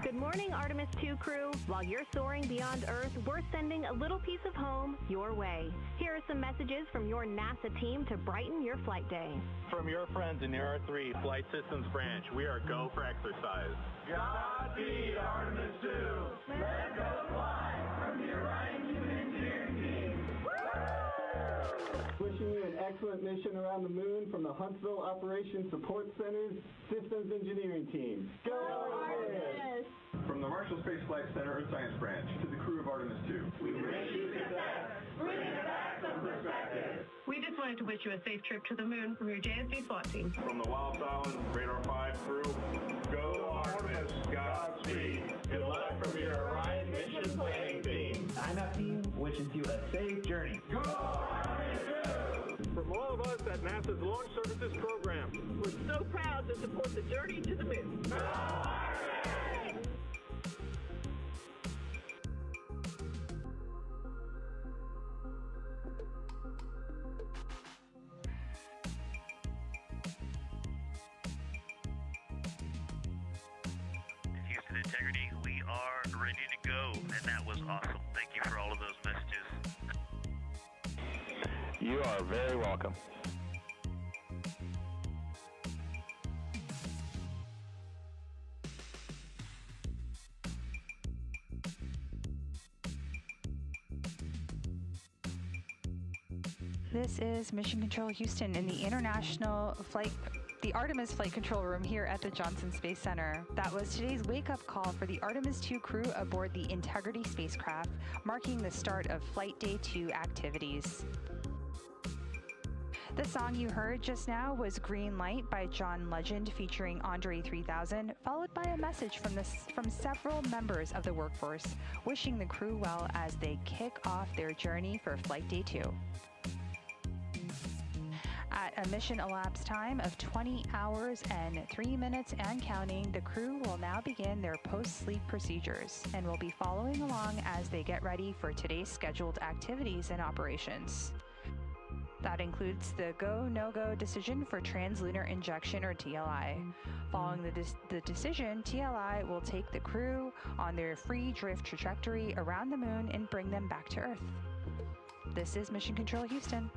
Good morning, Artemis II crew. While you're soaring beyond Earth, we're sending a little piece of home your way. Here are some messages from your NASA team to brighten your flight day. From your friends in the R3 Flight Systems branch, we are go for exercise. Godspeed, Artemis II. Let's go fly from the Orion Engineering team. Wishing you an excellent mission around the moon from the Huntsville Operations Support Center's Systems Engineering team. Go Artemis! From the Marshall Space Flight Center and Science Branch to the crew of Artemis II. We wish you success. Bring back some perspective. We just wanted to wish you a safe trip to the moon from your JSD SWAT team. From the Wallops Island Radar 5 crew, go Artemis, Godspeed. Good luck from your Orion mission planning team. IMAP team wishes you a safe journey. Go Artemis II! From all of us at NASA's Launch Services Program, we're so proud to support the journey to the moon. Go Artemis! Houston Integrity, we are ready to go, and that was awesome. Thank you for all of those messages. You are very welcome. This is Mission Control Houston in the the Artemis Flight Control Room here at the Johnson Space Center. That was today's wake-up call for the Artemis II crew aboard the Integrity spacecraft, marking the start of Flight Day 2 activities. The song you heard just now was Green Light by John Legend featuring Andre 3000, followed by a message from several members of the workforce wishing the crew well as they kick off their journey for Flight Day 2. At a mission elapsed time of 20 hours and 3 minutes and counting, the crew will now begin their post-sleep procedures and will be following along as they get ready for today's scheduled activities and operations. That includes the go, no-go decision for translunar injection or TLI. Following the decision, TLI will take the crew on their free drift trajectory around the moon and bring them back to Earth. This is Mission Control Houston.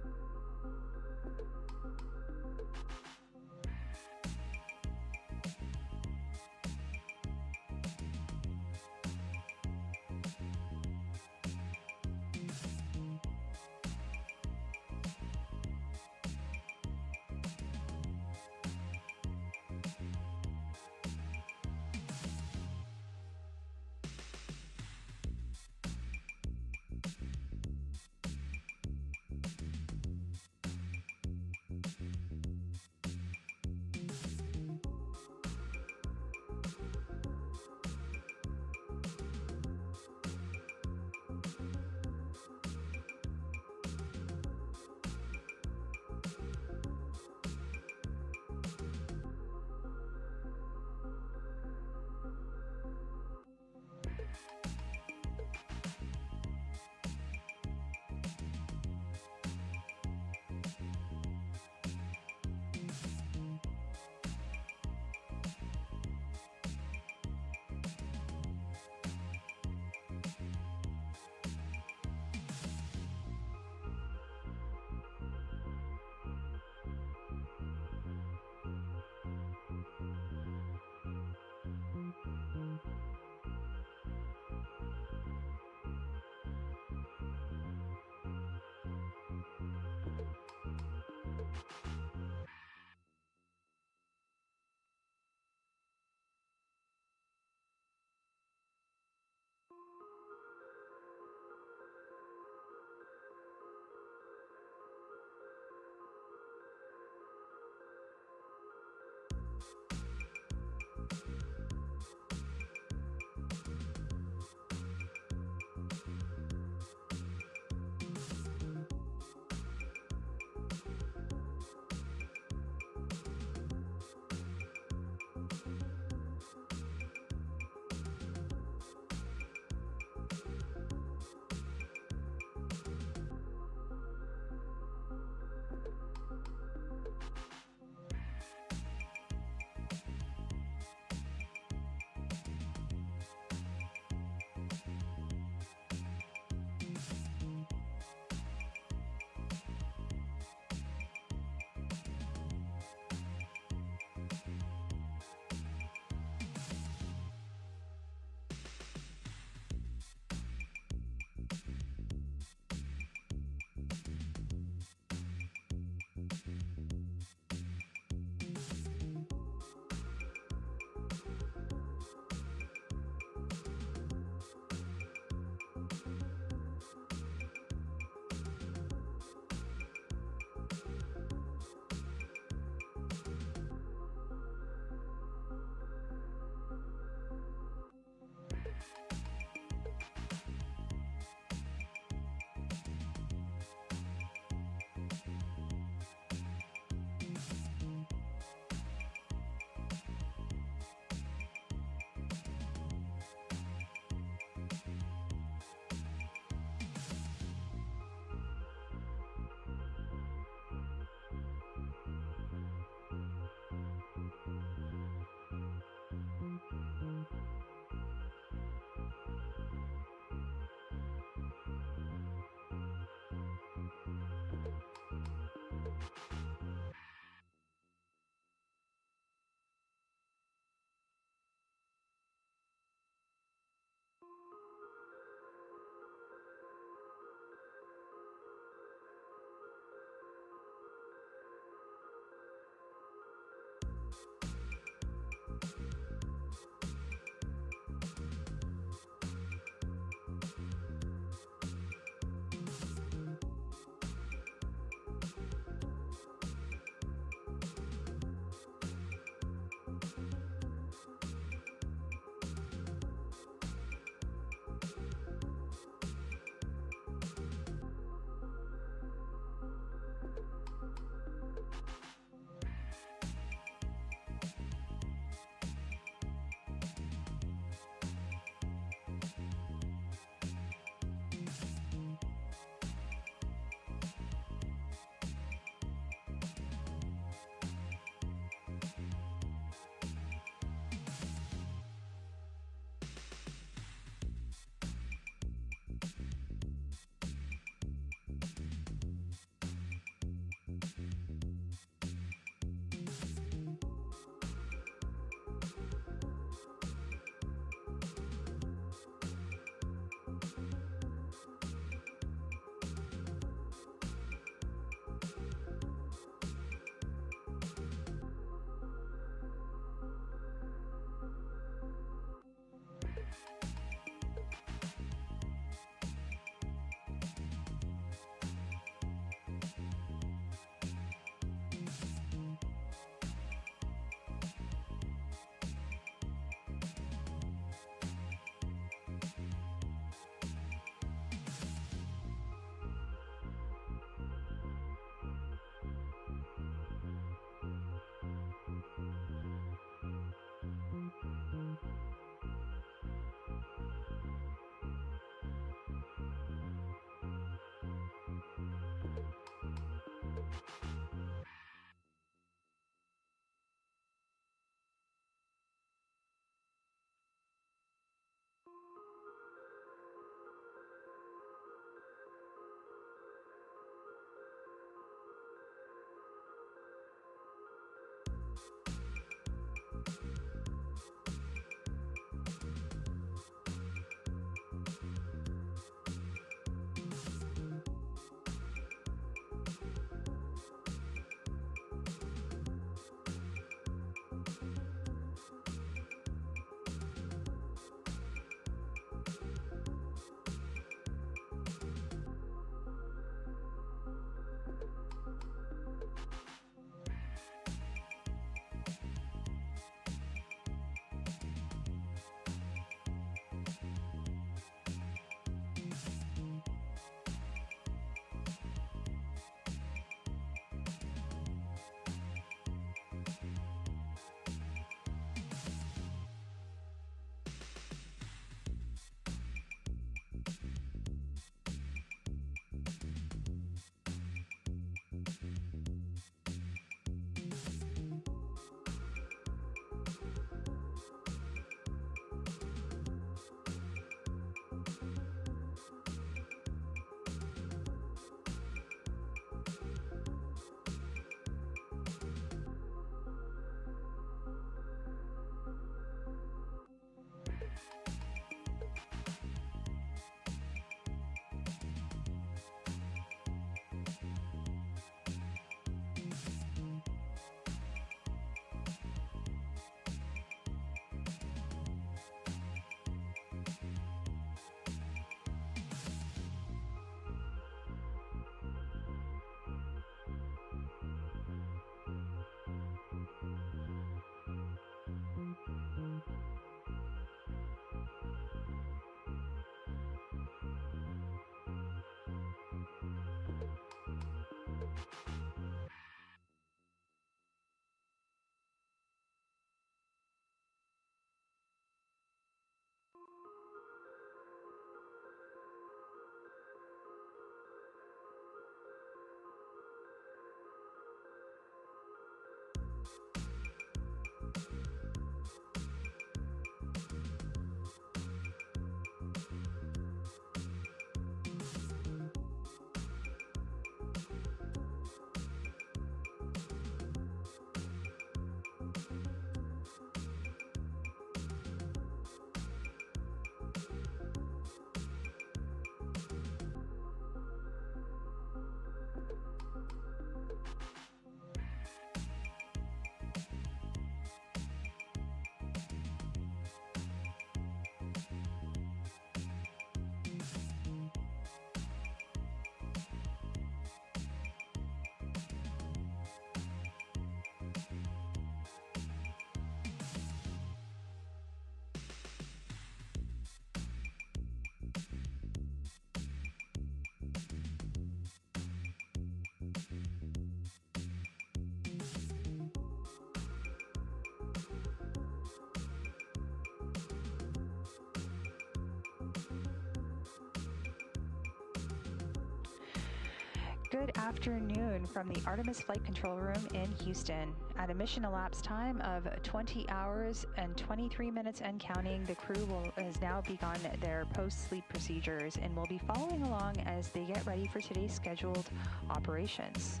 Good afternoon from the Artemis Flight Control Room in Houston. At a mission elapsed time of 20 hours and 23 minutes and counting, the crew has now begun their post-sleep procedures and will be following along as they get ready for today's scheduled operations.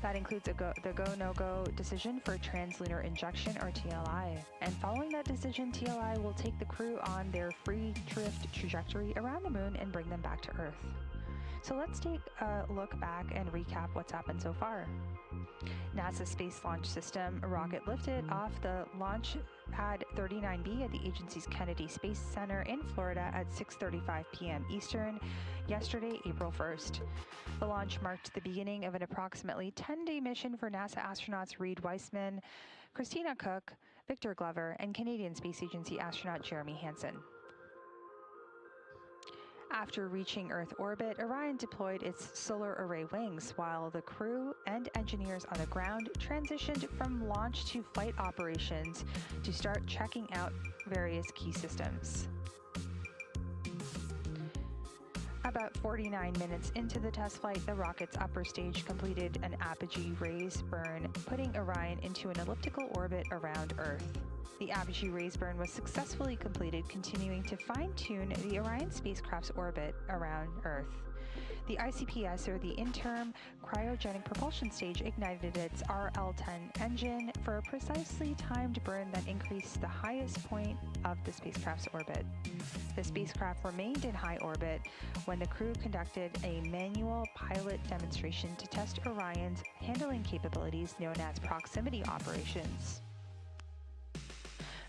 That includes the go-no-go decision for translunar injection, or TLI. And following that decision, TLI will take the crew on their free drift trajectory around the moon and bring them back to Earth. So let's take a look back and recap what's happened so far. NASA Space Launch System rocket lifted off the launch pad 39B at the agency's Kennedy Space Center in Florida at 6:35 p.m. Eastern yesterday, April 1st. The launch marked the beginning of an approximately 10-day mission for NASA astronauts Reed Wiseman, Christina Koch, Victor Glover, and Canadian Space Agency astronaut Jeremy Hansen. After reaching Earth orbit, Orion deployed its solar array wings, while the crew and engineers on the ground transitioned from launch to flight operations to start checking out various key systems. About 49 minutes into the test flight, the rocket's upper stage completed an apogee raise burn, putting Orion into an elliptical orbit around Earth. The apogee raise burn was successfully completed, continuing to fine-tune the Orion spacecraft's orbit around Earth. The ICPS, or the Interim Cryogenic Propulsion Stage, ignited its RL-10 engine for a precisely timed burn that increased the highest point of the spacecraft's orbit. The spacecraft remained in high orbit when the crew conducted a manual pilot demonstration to test Orion's handling capabilities, known as proximity operations.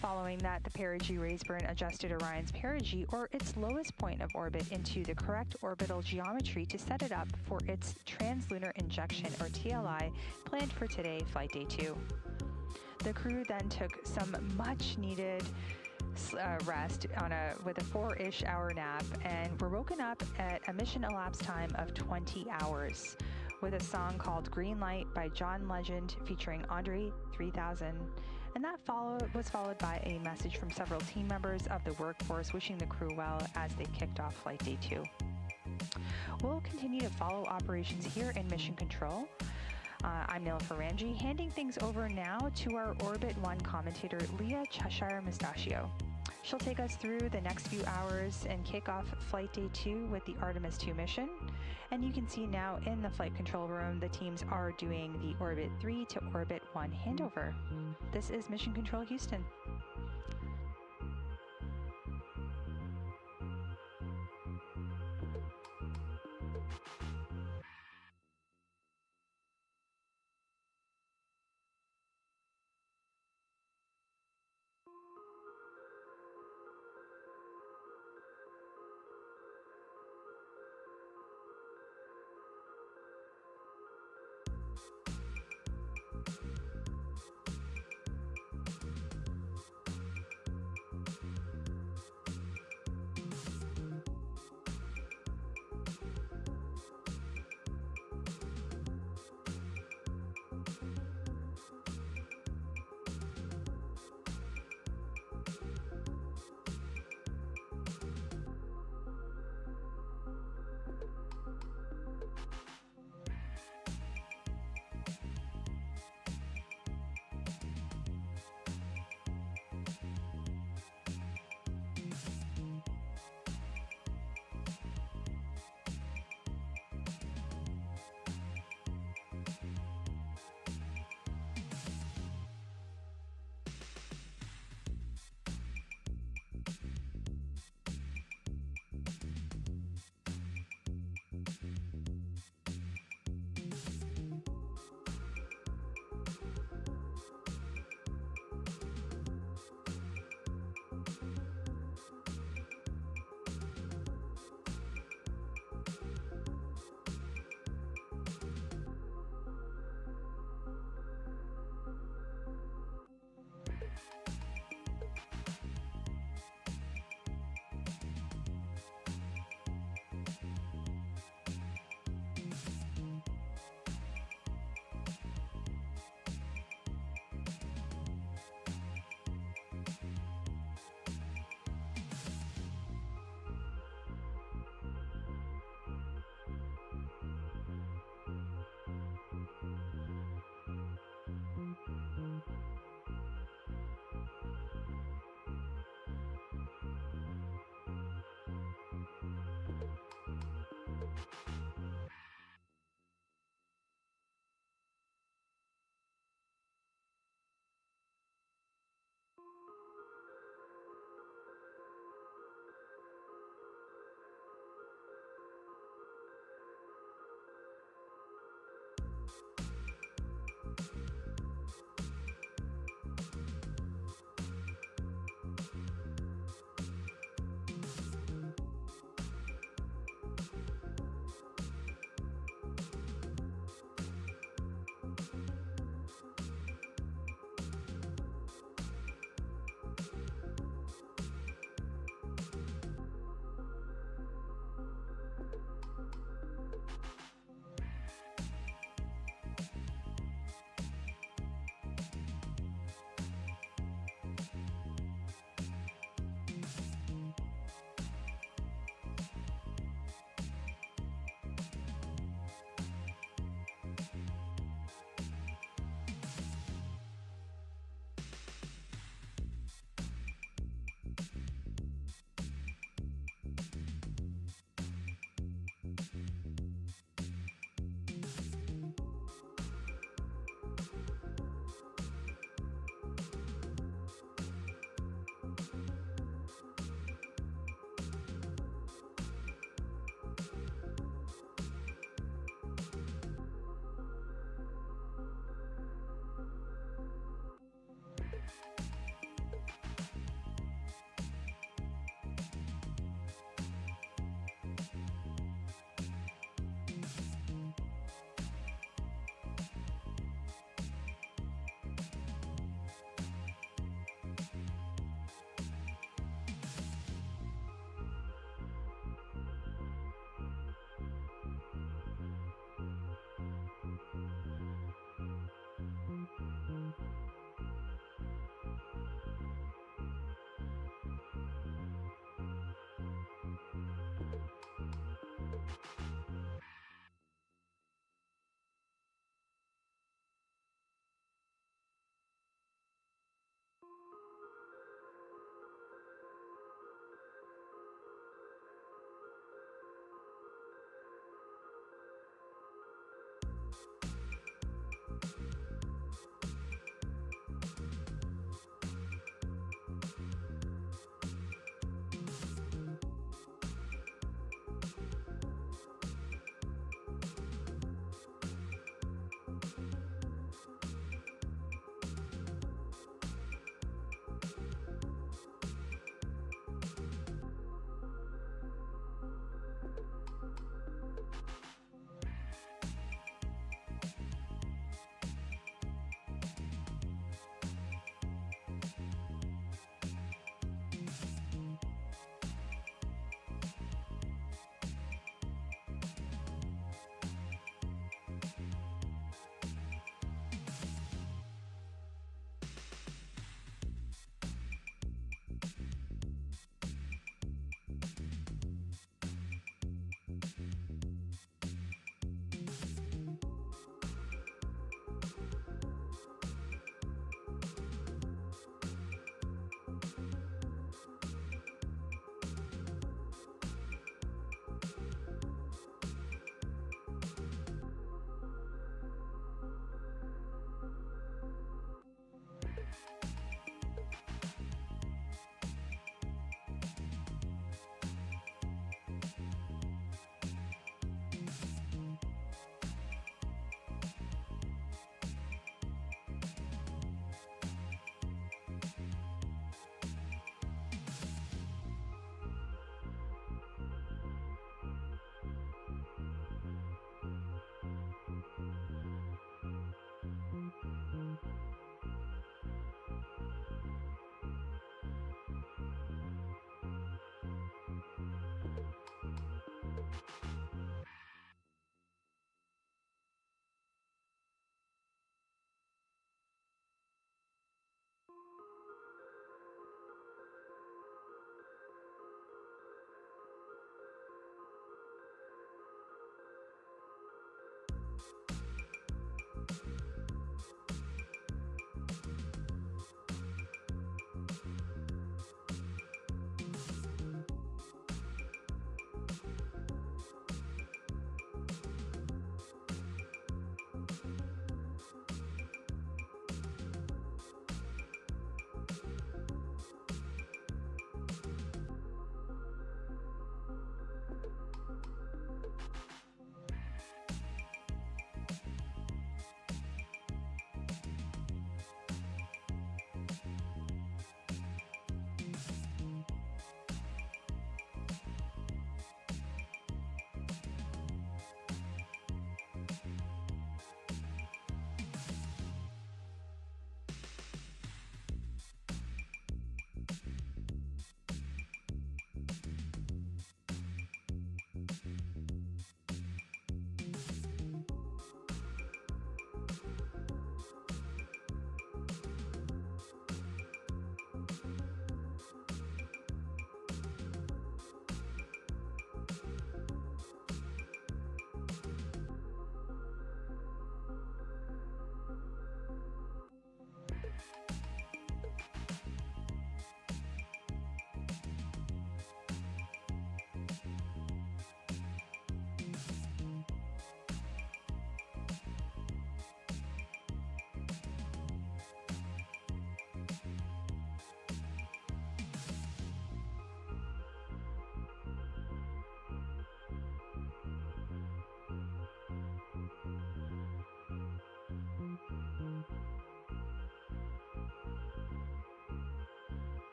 Following that, the perigee raise burn adjusted Orion's perigee, or its lowest point of orbit, into the correct orbital geometry to set it up for its translunar injection, or TLI, planned for today, Flight Day 2. The crew then took some much-needed rest with a 4-ish hour nap and were woken up at a mission elapsed time of 20 hours with a song called Green Light by John Legend featuring Andre 3000. And that was followed by a message from several team members of the workforce wishing the crew well as they kicked off Flight Day 2. We'll continue to follow operations here in Mission Control. I'm Neil Ferrangi, handing things over now to our Orbit 1 commentator, Leah Cheshire Mustachio. She'll take us through the next few hours and kick off Flight Day 2 with the Artemis II mission. And you can see now in the flight control room, the teams are doing the Orbit 3 to Orbit 1 handover. This is Mission Control Houston.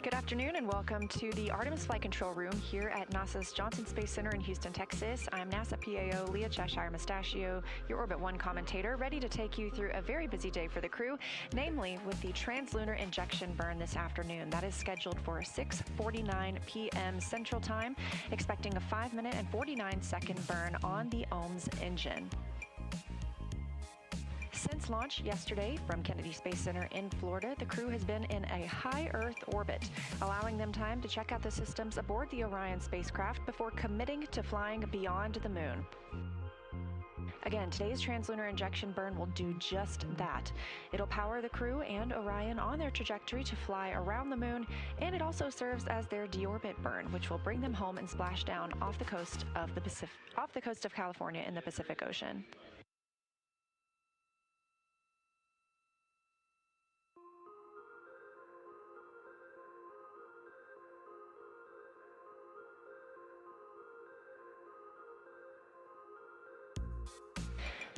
Good afternoon and welcome to the Artemis Flight Control Room here at NASA's Johnson Space Center in Houston, Texas. I'm NASA PAO Leah Cheshire Mustachio, your Orbit 1 commentator, ready to take you through a very busy day for the crew, namely with the translunar injection burn this afternoon. That is scheduled for 6:49 p.m. Central Time, expecting a 5-minute and 49-second burn on the OMS engine. Since launch yesterday from Kennedy Space Center in Florida, the crew has been in a high Earth orbit, allowing them time to check out the systems aboard the Orion spacecraft before committing to flying beyond the moon. Again, today's translunar injection burn will do just that. It'll power the crew and Orion on their trajectory to fly around the moon, and it also serves as their deorbit burn, which will bring them home and splash down off the coast of California in the Pacific Ocean.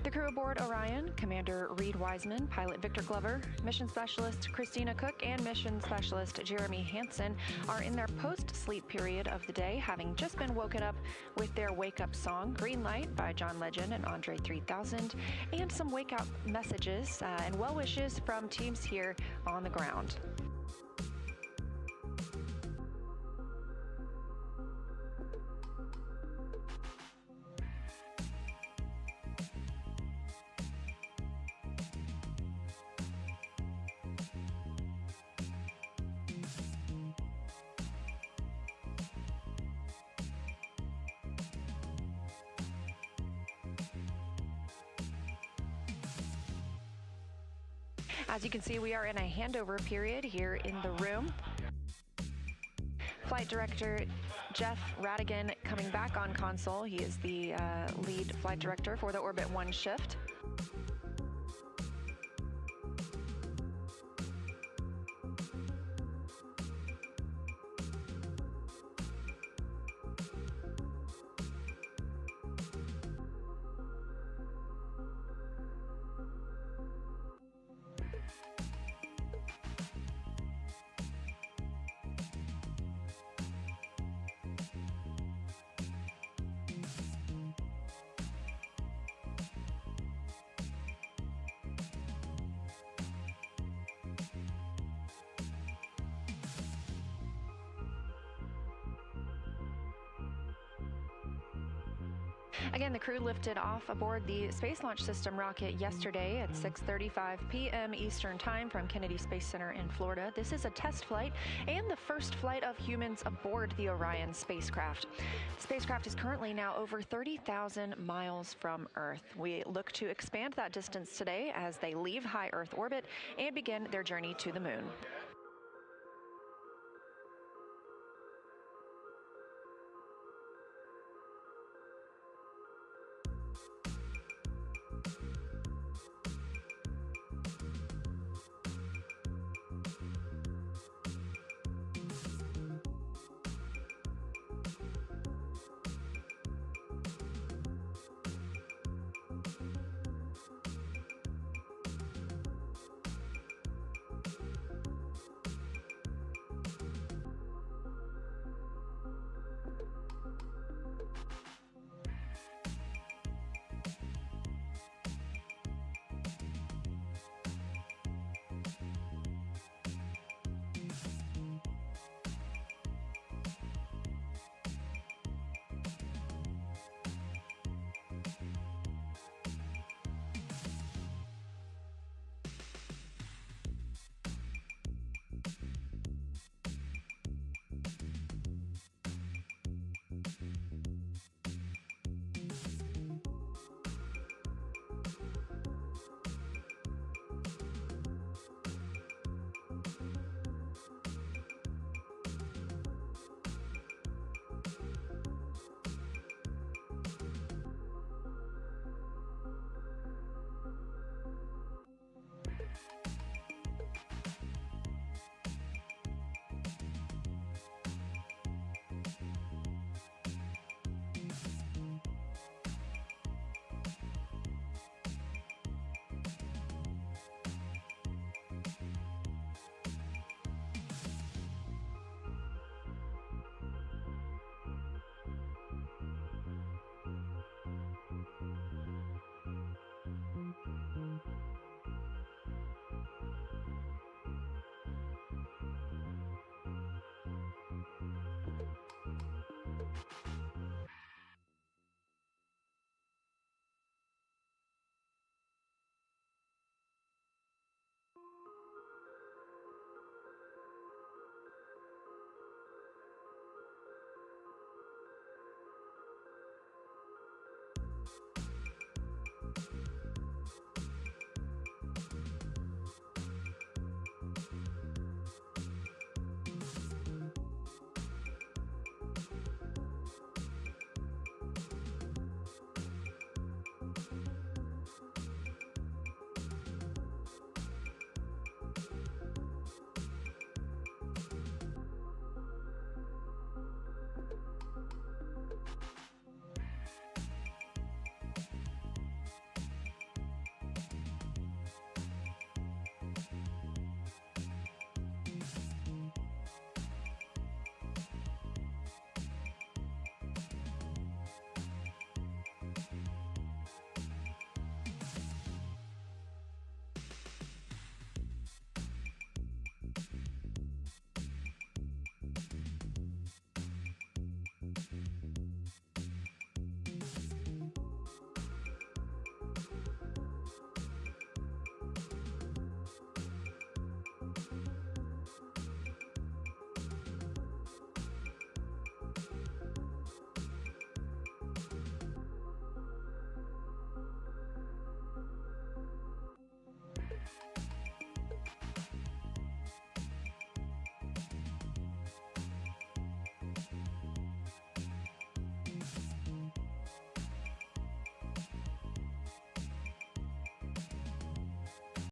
The crew aboard Orion, Commander Reed Wiseman, Pilot Victor Glover, Mission Specialist Christina Cook, and Mission Specialist Jeremy Hansen are in their post-sleep period of the day, having just been woken up with their wake-up song, Green Light by John Legend and Andre 3000, and some wake-up messages and well wishes from teams here on the ground. As you can see, we are in a handover period here in the room. Flight Director Jeff Radigan coming back on console. He is the lead flight director for the Orbit 1 shift. Again, the crew lifted off aboard the Space Launch System rocket yesterday at 6:35 p.m. Eastern Time from Kennedy Space Center in Florida. This is a test flight and the first flight of humans aboard the Orion spacecraft. The spacecraft is currently now over 30,000 miles from Earth. We look to expand that distance today as they leave high Earth orbit and begin their journey to the moon.